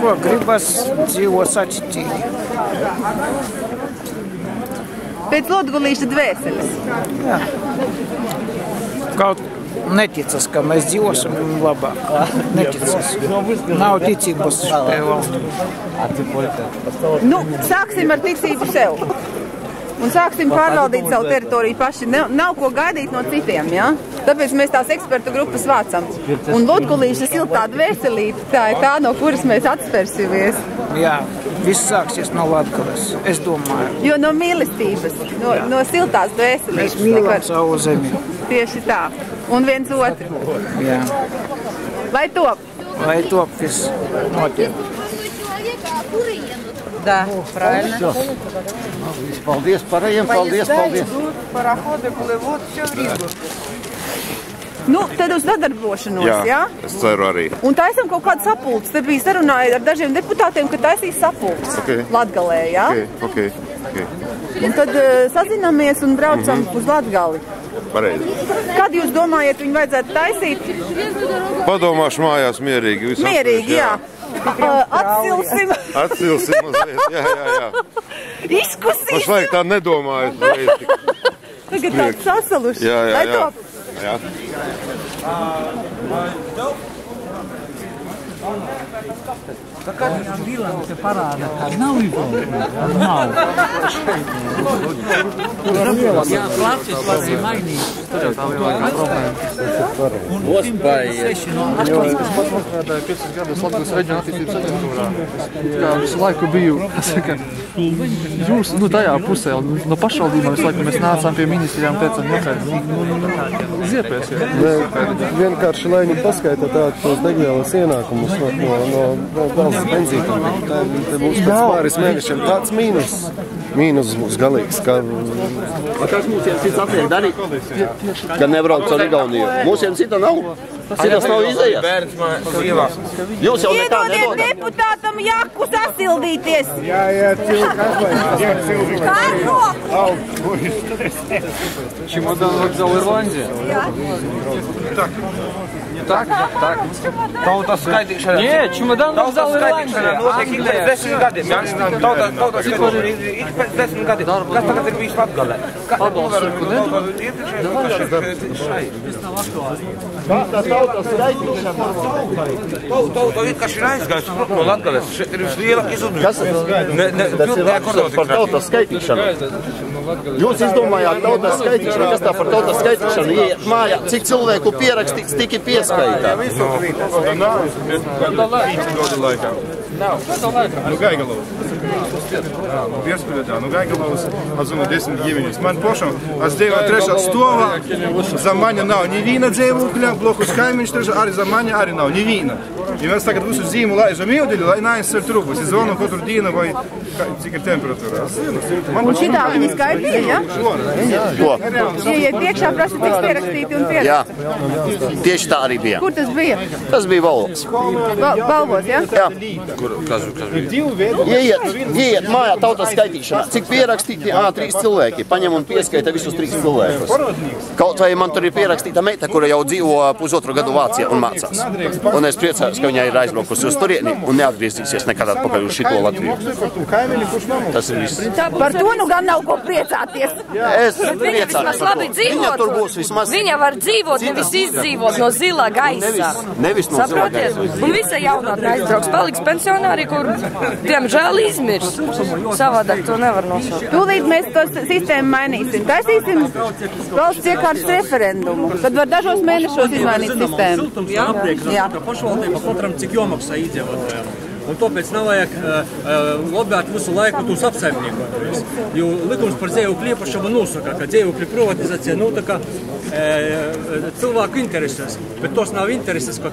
Ko gribas dzīvo sačitīgi. Pēc Latgalīša dvēseles. Jā. Kaut neticas, ka mēs dzīvosim labāk. Neticas. Nav ticības šai valstī. Nu, sāksim ar ticību sev. Un sāksim pārvaldīt savu teritoriju paši. Nav ko gaidīt no citiem, ja? Tāpēc mēs tās ekspertu grupas vācam. Un Latgalīša siltā dvēselīte, tā ir tā, no kuras mēs atspērsimies. Jā, viss sāksies no Latgales, es domāju. Jo no mīlestības, no siltās dvēselības. Mēs mīlam savu zemi. Tieši tā. Un viens otru. Jā. Lai top. Lai top viss notiek. Да, правильно. Paldies pārējiem, paldies. Parahoди pливуть все в Рīgu. Nu, tad uz sadarbošanos, jā? Es ceru arī. Un taisam kaut kādu sapulci. Te bija sarunāja ar dažiem deputātiem, ka taisīs sapulci Latgalē, jā? Okay. Un tad sazināmies un braucam uz Latgali. Pareizi. Kad jūs domājat, viņu vajadzētu taisīt? Padomāšu mājās mierīgi. Mierīgi, jā. Atsilsim. Atsilsim mazliet, jā. Izkusīsim. Pašlaik tā nedomāju. Tagad tāds sasaluši. Jā. Kāda bilance parāda, ka nav izolēta? Nav. Jā, placis var mainīt. Tur jau tā lielākā problēma. Strādāju 5 gadus Latgales reģiona attīstības aģentūrā. Jā, visu laiku biju, jūs, tajā pusē, no pašvaldībām visu laiku mēs nācām pie ministrijām, teicām, ziepies. Vienkārši, lai viņi paskaita tos degvielas ienākumus no valsts benzītām. Te būs pēc pāris mēnešiem tāds mīnus būs galīgs. Kas mums ir cits atliek darīt? Kad nebrauc ar Igauniju. Mums ir cita nav. Citas nav izējas. Jūs jau nekā nedodat. Iedodiet deputātam jaku sasildīties. Jā, Чемодан вокзал Ирландия? Так. Tautas skaitīšana. Nē, čemodānu vokzāla Iрландия. Notiek ik pēc 10 gadiem. Tautas skaitīšana ik pēc 10 gadiem. Kas tagad ir bijis Latgalē? Tautas skaitīšana. Tauta it kā šir aizgājis no Latgales. Šeit ir vislielāk izudumi. Kas par tautas skaitīšanu? Jūs izdomājāt tautas skaitīšanu. Kas tā par tautas skaitīšanu? Iet mājā, cik cilvēku pierakstīts, tik ir pieskaitā. Gaigalovs. Gaigalovs atzinu 10 ģimeņus. Man pošam, es dzīvoju 3. stovā, zem maņa nav nevīna dzīvokļa, blokus kaimiņš trešā, arī zem maņa arī nav nevīna. Ja mēs tagad visu zīmu laižam ieudili, lai neaizsver trubus. Es zvanu katru dienu vai cik ir temperatūra. Un šitā viņi skaitīja, ja? Ko? Ieiet iekšā, prasa tiks pierakstīti un pierakstīti. Jā, tieši tā arī bija. Kur tas bija? Tas bija Valvos. Valvos, ja? Jā. Kas bija? Ieiet mājā tautas skaitīšanā. Cik pierakstīti? 3 cilvēki. Paņem un pieskaita visus 3 cilvēkus. Kaut vai man tur ir pierakstīta meita, kura jau dzīvo pusotru gadu Vācijā un mācās. Un es priecājos, ka viņa ir aizbraukusi uz turieni un neatgriezīsies nekad atpakaļ uz šito Latviju. Tas ir viss. Par to nu gan nav ko priecāties. Es priecājos par to. Viņa tur būs vismaz. Viņa var dzīvot, nevis izdzīvot no zilā gaisa. Nevis no zilā gaisa. Un visa jaunatne aizbrauks, paliks pensionāri, kur, diemžēl, izmirs. Savādāk to nevar nosaukt. Tūlīt mēs to sistēmu mainīsim. Taisīsim valsts iekārtas referendumu. Tad var dažos mēnešos izmainīt sistēmu. Jā. Pašvaldība katram cik jomaksā iedzīvotājiem. Un tāpēc nav vajag lobēt visu laiku tos apsaimniekojumus. Jo likums par dzīvokļu īpašumu nosaka, ka dzīvokļu privatizācija notika cilvēku interesēs, bet tos nav intereses, ka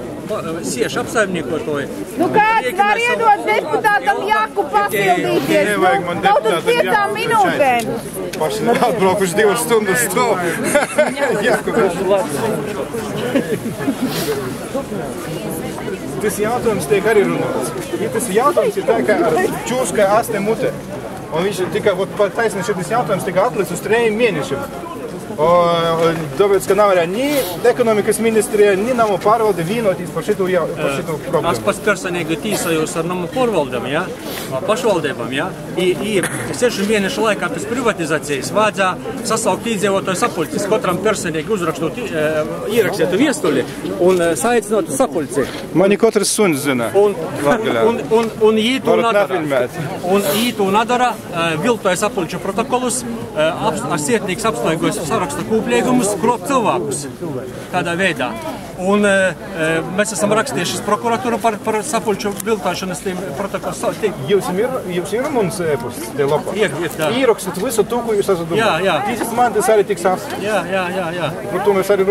sieši apsaimniekotoji. Nu kāds var iedot deputātam Jaku papildīties? Nav tur 5 minūtēm. Paši atbraukuši 2 stundas stāv. Tas jautājums tiek arī runāts. Ja tas jautājums ir tā kā ar čūskai aste mute. Un viņš tikai taisnīgi šis jautājums tika atlicis uz 3 mēnešiem. Tāpēc, ka nav arī ni ekonomikas ministrija, ni namu pārvalde vienoties par šitu problēmu. Es pats personīgi tīsajos ar namu pārvaldam, ja, pašvaldībām, ja, i 6 mēnešu laikā pēc privatizācijas vajadzā sasaukt iedzīvotāju sapulces, katram personīgi uzrakstot, ierakstētu viestuli un saicinātu sapulci. Mani katrs suns zina. Un jī to nadara, viltoja sapulču protokolus, sietnīgs apstājumus saraksta kūpliegumus, krop cilvēkus tādā veidā. Un mēs esam rakstījuši prokuratūru par sapulču viltošanas tiem protokolus. Jums ir mums e-pusts, te lapā? Ir, tā. Ierakstat visu to, ko jūs esat domājuši. Jā. Tīsas man tas arī tiks ast. Jā. Par to mēs arī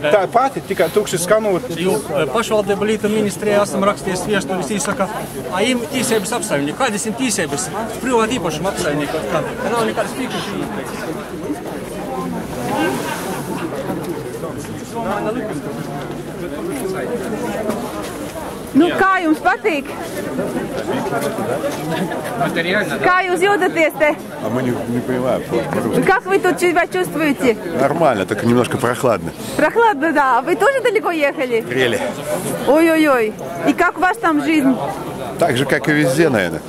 tā pati, tikai tukši skanot. Jo pašvaldība Līta ministrijā esam rakstījuši viestulis īsaka, a im tīsības apsaimnieku. Kādas ir tīsības? Privāti īpašumu apsaimnieku. Ka nav nekādas pīkuši. Nu, kā jums patīk? Kā jūs jūtaties te? А мы не понимаем по-русски. Как вы тут себя чувствуете? Нормально, только немножко прохладно. Прохладно, да. Вы тоже далеко ехали? Рели. Ой-ой-ой. И как у вас там жизнь? Так же, как и везде, наверное.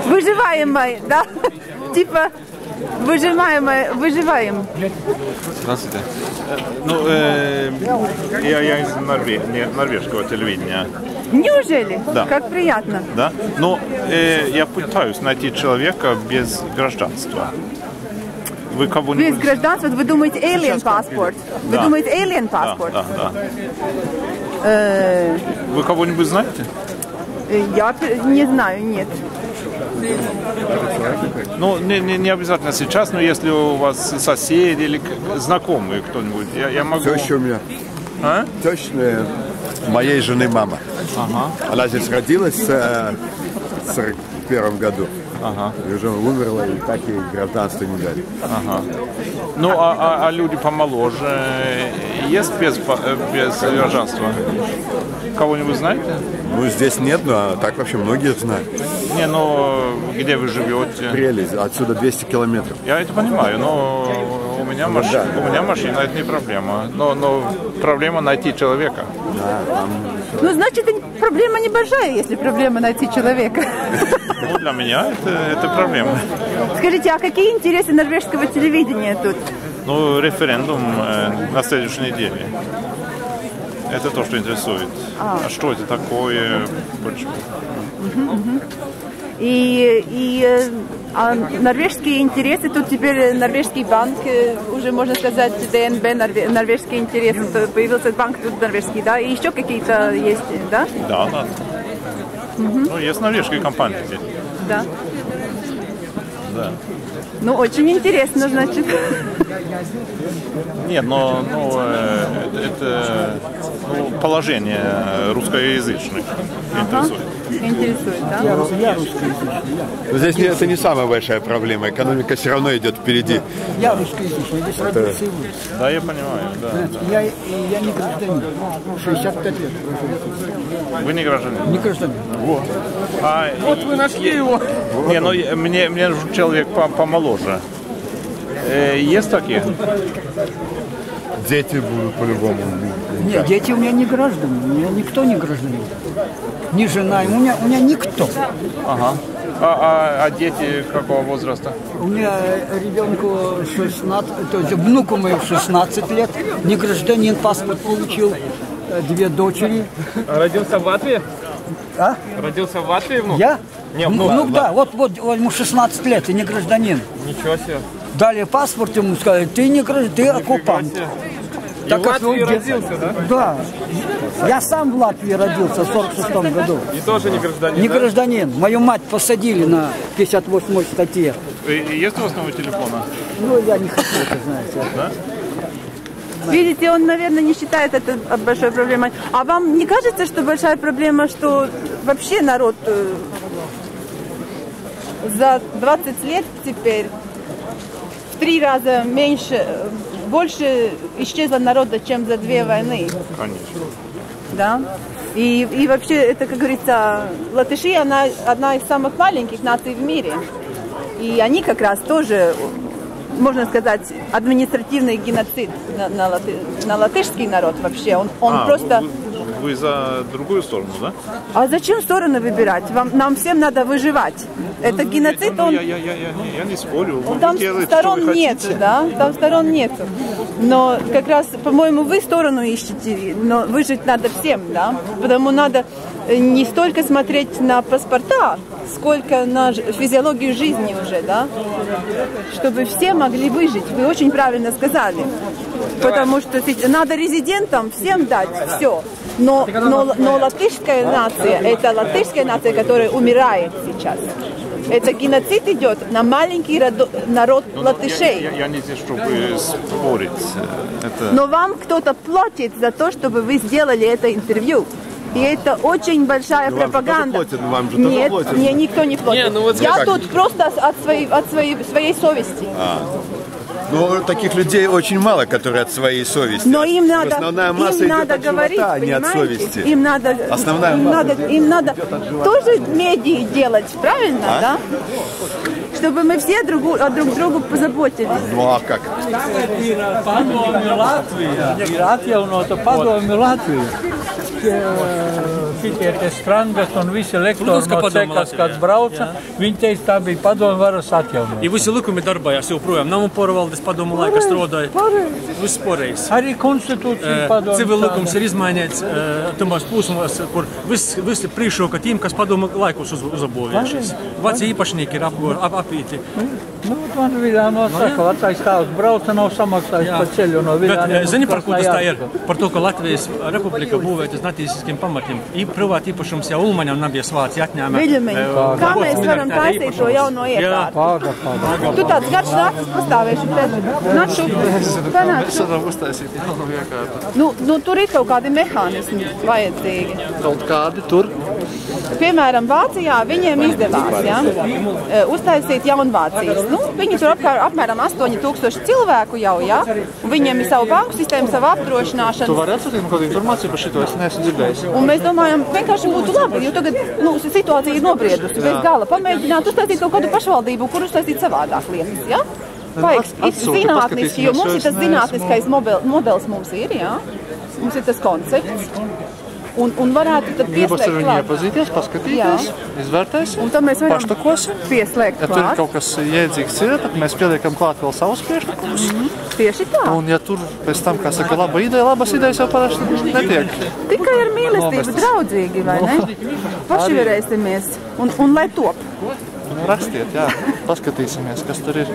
Выживаемая, да? Типа выживаем. Здравствуйте. Ну, я из норвежского телевидения. Неужели? Да. Как приятно. Да? Но я пытаюсь найти человека без гражданства. Вы кого-нибудь... Без гражданства? Вы думаете alien паспорт? Вы думаете alien паспорт? Да. Вы кого-нибудь знаете? Я не знаю, нет. Ну, не обязательно сейчас, но если у вас соседи или знакомые кто-нибудь, я могу... Теща у меня. А? Теща моей жены мама. Ага. Она здесь родилась в 1941 году. Ага. И уже умерла, и так ей гражданство не дали. Ага. Ну, а люди помоложе есть без гражданства? Кого-нибудь знаете? Ну, здесь нет, но так вообще многие знают. Не, ну, где вы живете? Прелесть, отсюда 200 километров. Я это понимаю, но у меня машина, это не проблема. Но проблема найти человека. Да, ну, значит, проблема небольшая, если проблема найти человека. Ну, для меня это проблема. Скажите, а какие интересы норвежского телевидения тут? Ну, референдум на следующей неделе. Это то, что интересует. А что это такое? Почему? А норвежские интересы, тут теперь норвежский банк, уже можно сказать, ДНБ, норвежские интересы, появился банк тут норвежский, да? И еще какие-то есть, да? Да. Ну, есть норвежские компании здесь. Да. Да. Ну, очень интересно, значит. Нет, но это положение русскоязычных интересует. Интересует, да? Но здесь это не самая большая проблема. Экономика все равно идет впереди. Я русскоязычный, здесь родился и вырос. Да, я понимаю, да. Я не гражданин. 65 лет прожил. Вы не гражданин? Не гражданин. Вот. Вот вы нашли его. Не, ну мне нужен человек помоложе. Есть такие? Дети будут по-любому. Нет, дети у меня не граждане. У меня никто не гражданин. Ни жена, у меня никто. Ага. А дети какого возраста? У меня ребенку 16, то есть внуку моему 16 лет, не гражданин, паспорт получил, 2 дочери. Родился в Латвии? А? Родился в Латвии внук? Я? Не, внук. Внук, да, вот ему 16 лет, и не гражданин. Ничего себе. Дали паспорт ему, сказали, ты не гражданин, ты оккупант. Так в Латвии родился, да? Да. Я сам в Латвии родился в 46 году. И тоже не гражданин, Не да? гражданин. Мою мать посадили на 58-й статье. И есть у вас номер телефона? Ну, я не хочу это, знаете. Да? Видите, он, наверное, не считает это большой проблемой. А вам не кажется, что большая проблема, что вообще народ за 20 лет теперь в 3 раза больше исчезло народа, чем за 2 войны? Конечно. Да? И вообще, это, как говорится, латыши, она одна из самых маленьких наций в мире. И они как раз тоже, можно сказать, административный геноцид на латышский народ вообще. Он просто... Вы за другую сторону, да? А зачем сторону выбирать? Нам всем надо выживать. Это геноцид, он... Я не спорю. Вы Там делаете, сторон что вы нет, хотите. да? Там сторон нет. Но как раз, по-моему, вы сторону ищете, но выжить надо всем, да? Потому надо не столько смотреть на паспорта, сколько на физиологию жизни уже, да? Чтобы все могли выжить. Вы очень правильно сказали. Потому что надо резидентам всем дать все. Но латышская нация, это латышская нация, которая умирает сейчас. Это геноцид идет на маленький народ латышей. Я не здесь, чтобы спорить. Но вам кто-то платит за то, чтобы вы сделали это интервью. И это очень большая пропаганда. Вам же Нет, тоже платят. мне никто не платит. Я тут просто от своей совести. Ну, таких людей очень мало, которые от своей совести. Но им надо, Основная масса идет от говорить, живота, а не от понимаете? совести. Им надо, Основная им масса надо тоже медии делать, правильно, да? Чтобы мы все друг другу позаботились. Ну а как? Padomju Latvijā ir atjaunota Padomju Latvija. Šitie te Strangas un visi lektori no cekas, kad brauca, viņi teica, tā bija Padomju varas atjaunota. I visi likumi darbojās joprojām. Nav un porvaldes padomu laika strādāja. Viss pareizi. Arī konstitūcija padomju. Civil likums ir izmainīts tomās posmos, kur visi priekšroka tiem, kas padomu laikus uzabūvējušies. Vecie īpašnieki ir apīti. Nu, man Viļāno saka, vecais tēvs brauca, nav samaksājis pa ceļu no Viļāniem. Zini, par ko tas tā ir? Par to, ka Latvijas republika būvēta uz netīsiskiem pamatiem. Privāti īpašums jau Ulmaņam nebija svāts, atņēma. Viļamiņ, kā mēs varam taisīt šo jauno iekārtu? Tu tāds garš nācis pastāvēšu pret. Nāc šup, panāc šup. Mēs varam uztaisīt jaunu iekārtu. Nu, tur ir kaut kādi mehānismi vajadzīgi. Kaut kādi tur? Piemēram, Vācijā viņiem izdevās, ja, uztaisīt Jaunvācijas. Nu, viņi tur apmēram 8000 cilvēku jau, ja, un viņiem ir savu banku sistēmu, savu apdrošināšanu. Tu vari atsūtīt kādu informāciju par šito, es neesmu dzirdējis. Un mēs domājam, vienkārši būtu labi, jo tagad situācija ir nobriedusi bez gala. Pamēģināt uztaisīt kaut kādu pašvaldību, kur uztaisīt savādāk lietas, ja? Vajag zinātniski, jo mums ir tas zinātniskais modelis mums ir, ja? Mums ir tas koncepts. Un varētu tad Jūs ar pieslēgt viņu klāt. iepazīties, paskatīties, izvērtēsim, Un tad mēs varam paštakosim. pieslēgt Ja tur ir klāt. kaut kas jēdzīgs ir, tad mēs pieliekam klāt vēl savus priekšlikumus. Tieši tā. Un ja tur pēc tam, kā saka, laba ideja, labas idejas jau parasti netiek. Tikai ar mīlestību, Novestas. draudzīgi, vai ne? Pašvirēsimies un lai top. Rakstiet, jā, paskatīsimies, kas tur ir.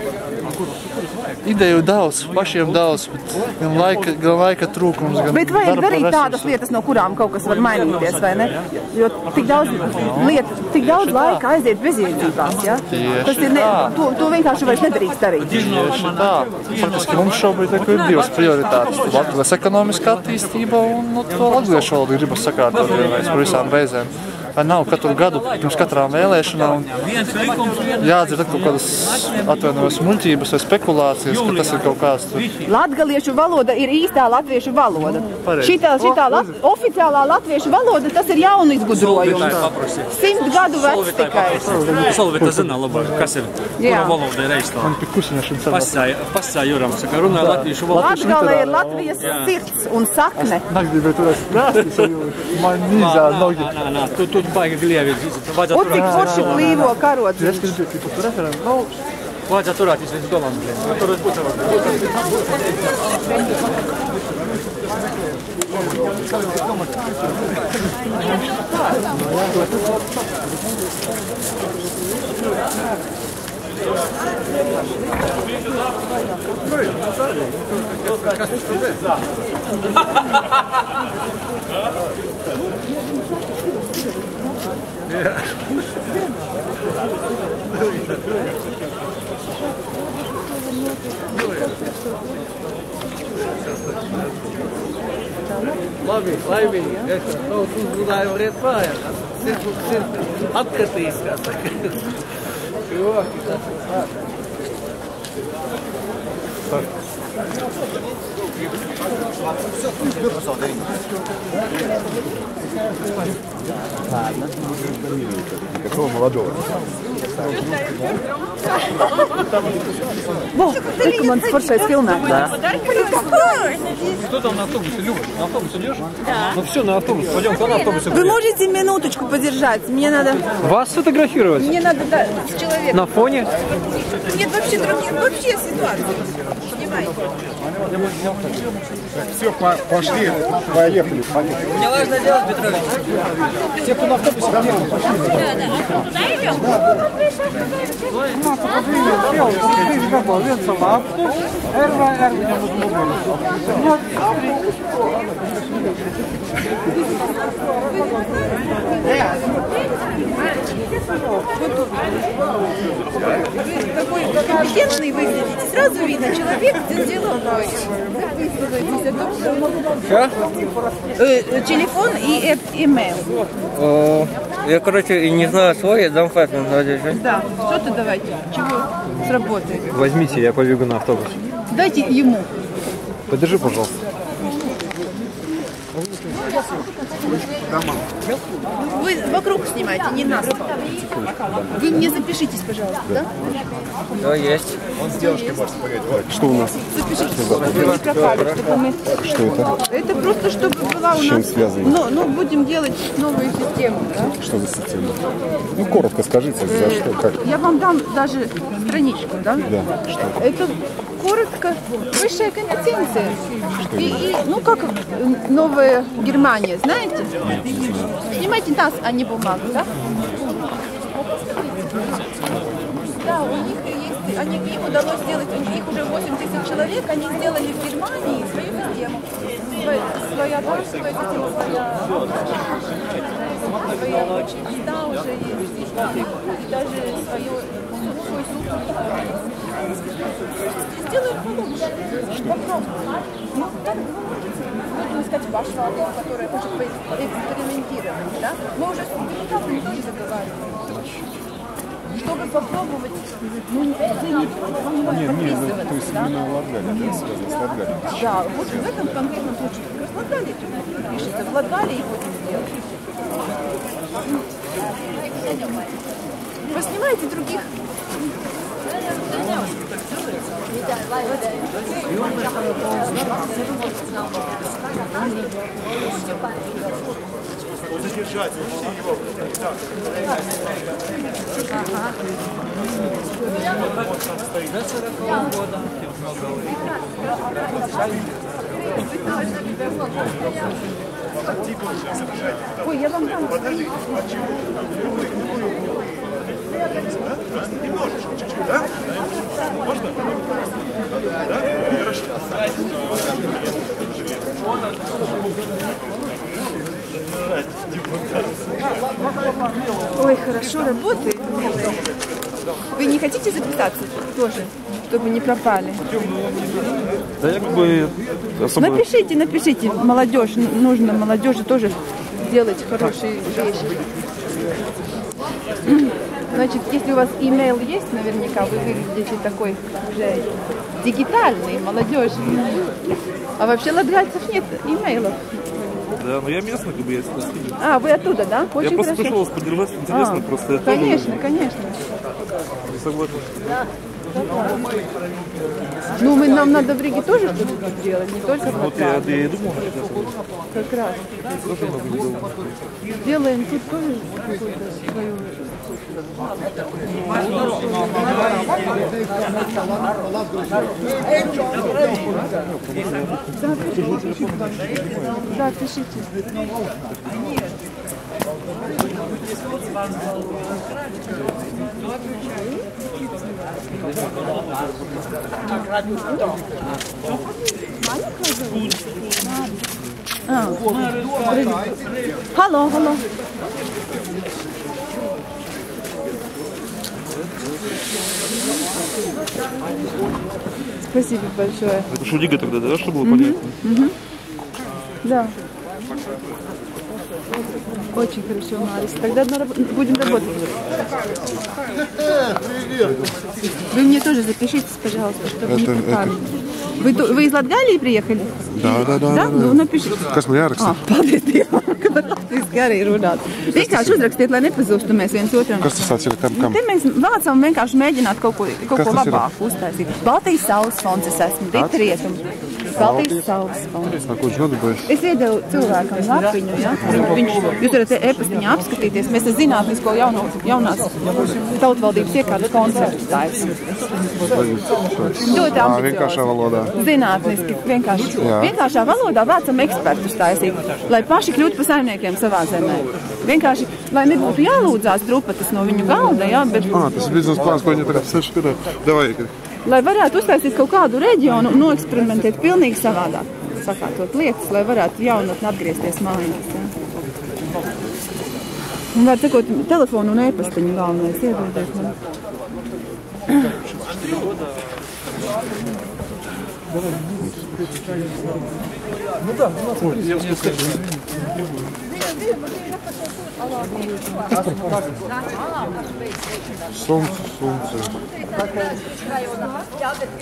Ideju daudz, pašiem daudz, bet gan laika trūkums, gan Bet vajag darba darīt tādas resursu. lietas, no kurām kaut kas var mainīties, vai ne? Jo tik daudz laika aiziet bezjēdzībās, ja? Tieši Tas ir tā. to vienkārši vairs nedrīkst darīt. Tieši tā. Faktiski mums šobrīd ir divas prioritātes. Latvijas ekonomiskā attīstība un to latviešu valodu gribas sakārtot vienreiz par visām reizēm. Vai nav katru gadu pirms katrām vēlēšanām jādzird kaut kādas atvainojas muļķības vai spekulācijas, ka tas ir kaut kāds tur. Latgaliešu valoda ir īstā latviešu valoda. Pareizi. Šitā oficiālā latviešu valoda, tas ir jaunu izgudrojums. 100 gadu vecs tikai. Solvita zina labāk, kas ir, Jā. kura valoda ir reiztā. Man pie kusināšanas sanāk. Pasāja Juram, saka, runāja latviešu valodu. Latgale ir Latvijas sirds un sakne. Naktī, bet tur es prāstis, man nīzā nogi. Nā, tu baigi glievi. Un cik forši blīvo karodziņš. Es gribu tikai par referendumu. Vajadzētu turēties līdz galam. Tur es būtu Laimīgi, es kaut uzrunāju liet mājās. Atkatīs, kā saka. Joki, tas ir. Никакого молодого. Во, это man споршais filmēt. Кто там на автобусе? Люба, на автобус идешь? Да. Ну все, на автобус. Пойдем, кто на автобусе? Вы можете минуточку подержать? Мне надо... Вас сфотографировать? Мне надо, да, с человеком. На фоне? Нет, вообще другие, вообще ситуация. Снимайте. Все, пошли, поехали. Мне важно делать, Петрович. Те, кто на автобусе, Куда идем? Какой компетентный выглядите, сразу видно, человек сделал телефон и имейл. Я, короче, и не знаю свой, я дам файл. Да, что-то давайте, чего сработает. Возьмите, я побегу на автобус. Дайте ему. Подержи, пожалуйста. Вы вокруг снимаете, не нас. Вы мне запишитесь, пожалуйста, да? Да, есть. Он с девушкой может поговорить. Что у нас? Запишитесь, чтобы вы не пропали, чтобы мы... Что это? Это просто, чтобы была у С чем нас... связано? Ну, будем делать новую систему, да? Что за система? Ну, коротко скажите, за что, как? Я вам дам даже страничку, да? Да, что? Это коротко высшая компетенция. И, ну, как Новая Германия, знаете? Снимайте нас, а не бумагу, да? Да, у них есть, им удалось сделать, их уже 8 тысяч человек, они сделали в Германии свою систему. Своя торговая система, своя места уже есть, и даже свой суд. Сделаем получше. Попробуем. Ну, так, будем искать вашу работу, которая хочет экспериментировать, да? Мы уже с депутатами тоже договариваемся. Чтобы попробовать, ну, не подписываться, то есть да? именно Латгалия, да, связано с Латгалией? Да, вот в этом конкретном случае как раз Латгалия пишется. В Латгалии и будем делать. Поснимайте других. Задержать его. Ага. Ой, я вам дам. Немножечко, чуть-чуть, да? Можно? Да? Хорошо. Ой, хорошо работает. Вы не хотите записаться тоже, чтобы не пропали? Да я как бы особо... Напишите, молодежь, нужно молодежи тоже делать хорошие вещи. Значит, если у вас имейл есть, наверняка вы выглядите такой уже дигитальный, молодежный. А вообще латгальцев нет имейлов. Да, но я местный, как бы я сюда стою. А, вы оттуда, да? Очень я просто хорошо. пришел вас поддержать, интересно, просто я конечно, тоже... Конечно. Не согласен. Ну, нам надо в Риге тоже что-то делать, не только в Латгалии. Вот я и думал, как раз. Сделаем тут тоже какую-то свою... Да, пишите. Маленькая? Hallo, hallo. Спасибо большое. Это Шудига тогда, да, чтобы было понятно? Да. Очень хорошо, Марис. Тогда будем работать. Вы мне тоже запишитесь, пожалуйста, чтобы не пропали. Вы из Латгалии приехали? Да. Nu, напишите. Kas man jāraksta? Paldies Dievam, ka var latviski arī runāt. Vienkārši uzrakstiet, lai nepazustu mēs viens otram. Kas tas tāds ir? Kam? Te mēs vācam vienkārši mēģināt kaut ko labāku uztaisīt. Baltijas saules fonds es esmu, Dita Rietuma. Baltijas saules fonds. Ar ko viņš nodarbojas? Es iedevu cilvēkam lapiņu, ja? Jūs varat e-pastiņā apskatīties. Mēs zinātnisko jaunās tautvaldības iekārtas koncertus taisam. Ļoti ambiciozi. Vienkāršā valodā. Zinātniski, vienkāršā valodā vācam ekspertus taisīt, lai paši kļūtu par saimniekiem savā zemē. Vienkārši, lai nebūtu jālūdzās drupatas no viņu galda, ja, bet... Tas ir biznesa plāns, ko viņi tagad seši pirā. Davai. Lai varētu uztaisīt kaut kādu reģionu un noeksperimentēt pilnīgi savādāk, sakārtot lietas, lai varētu jaunatni atgriezties mājās. Ja. Un var sakot, telefonu un e-pastiņu galvenais iedodies man. Ну да,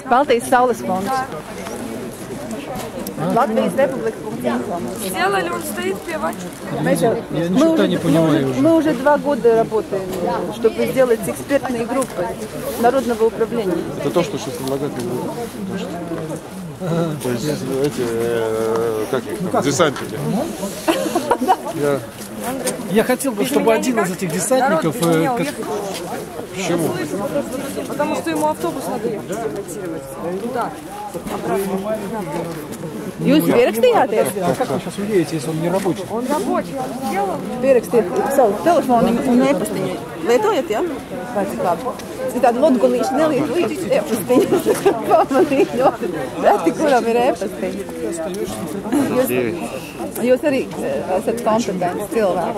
Baltijas saules fonds. Латвийс Республика. Сделали, он стоит пивать. Я ничего не понимаю уже. Мы уже 2 года работаем, чтобы сделать экспертные группы народного управления. Это то, что сейчас предлагают. То есть эти, как их там, десантники. Я хотел бы, чтобы один из этих десантников... Почему? Потому что ему автобус надо ехать ремонтировать. Туда. Jūs pierakstījāties? Как вы сейчас уедете, если он не рабочий? Он рабочий, он сделал. Pierakstiet savu telefonu un e-pastiņu. Lietojat, ja? Vai cik labi? Es tādu lodgulīšu nelietu līdz e-pastiņu. Pamanīt ļoti reti, kuram ir e-pastiņu. Jūs arī esat kompetents cilvēks.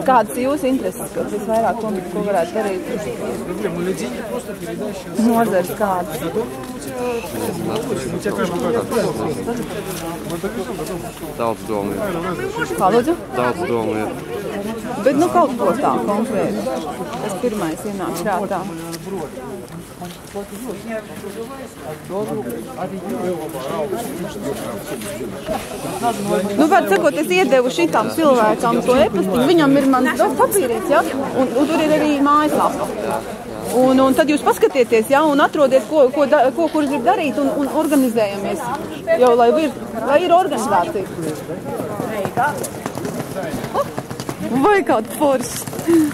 Kādas jūsu intereses, kas visvairāk, ko varētu darīt? Nozars kādas? Daudz domu ir. Kā lūdzu? Daudz domu ir. Bet nu kaut ko tā konkrēti. Tas pirmais ienāk prātā. Nu, var sakot, es iedevu šitam cilvēkam to e-pastiņu. Viņam ir mans papīrīts, ja? Un tur ir arī mājaslapa. Un tad jūs paskatieties, ja, un atrodiet, ko kurš grib darīt, un organizējamies. Jau, lai ir organizācija. Vai kaut forši?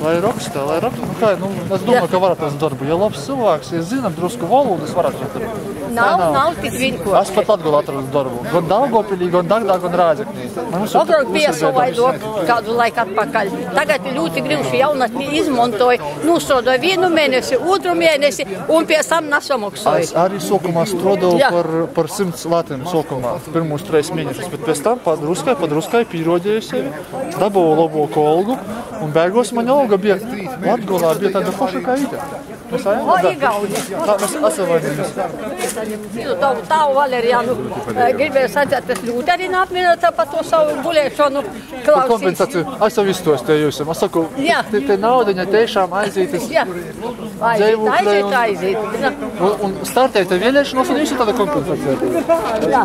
Lai rakstā. Nu kā, es domāju, ka varat tas darbu. Ja labs cilvēks, ja zinām drusku valodu, es varētu to darbu. Nav tik vienkārši. Es pat atgulu atradu darbu. Gan Daugavpilī, gan Dagdā, gan Rādzeknī. Agrāk bija savaidot kādu laiku atpakaļ. Tagad ļoti gribši jaunatni izmantoja. Nosūdoja 1 mēnesi, 2 mēnesi un pēc tam nesamaksāja. Es arī sākumā strādāju par 100 latiem sākumā, pirmos 3 mēnešus, bet pēc tam padruskai pīrodēju sevi, dabūju labāku algu un beigās man alga bija Latgolā, bija tāda paša kā ite. O, Igauni. Tā, mēs asavaidījamies. Tavu Valerianu gribēju sacēt, es ļoti arī apmienātā par to savu gulēšanu Par klausīt. kompensāciju. Es jau izstostēju jums. Es saku, te naudiņa tiešām aizītas. Jā, aiziet. Un startēja te vēlēšanos un visu tāda kompensācija. Jā.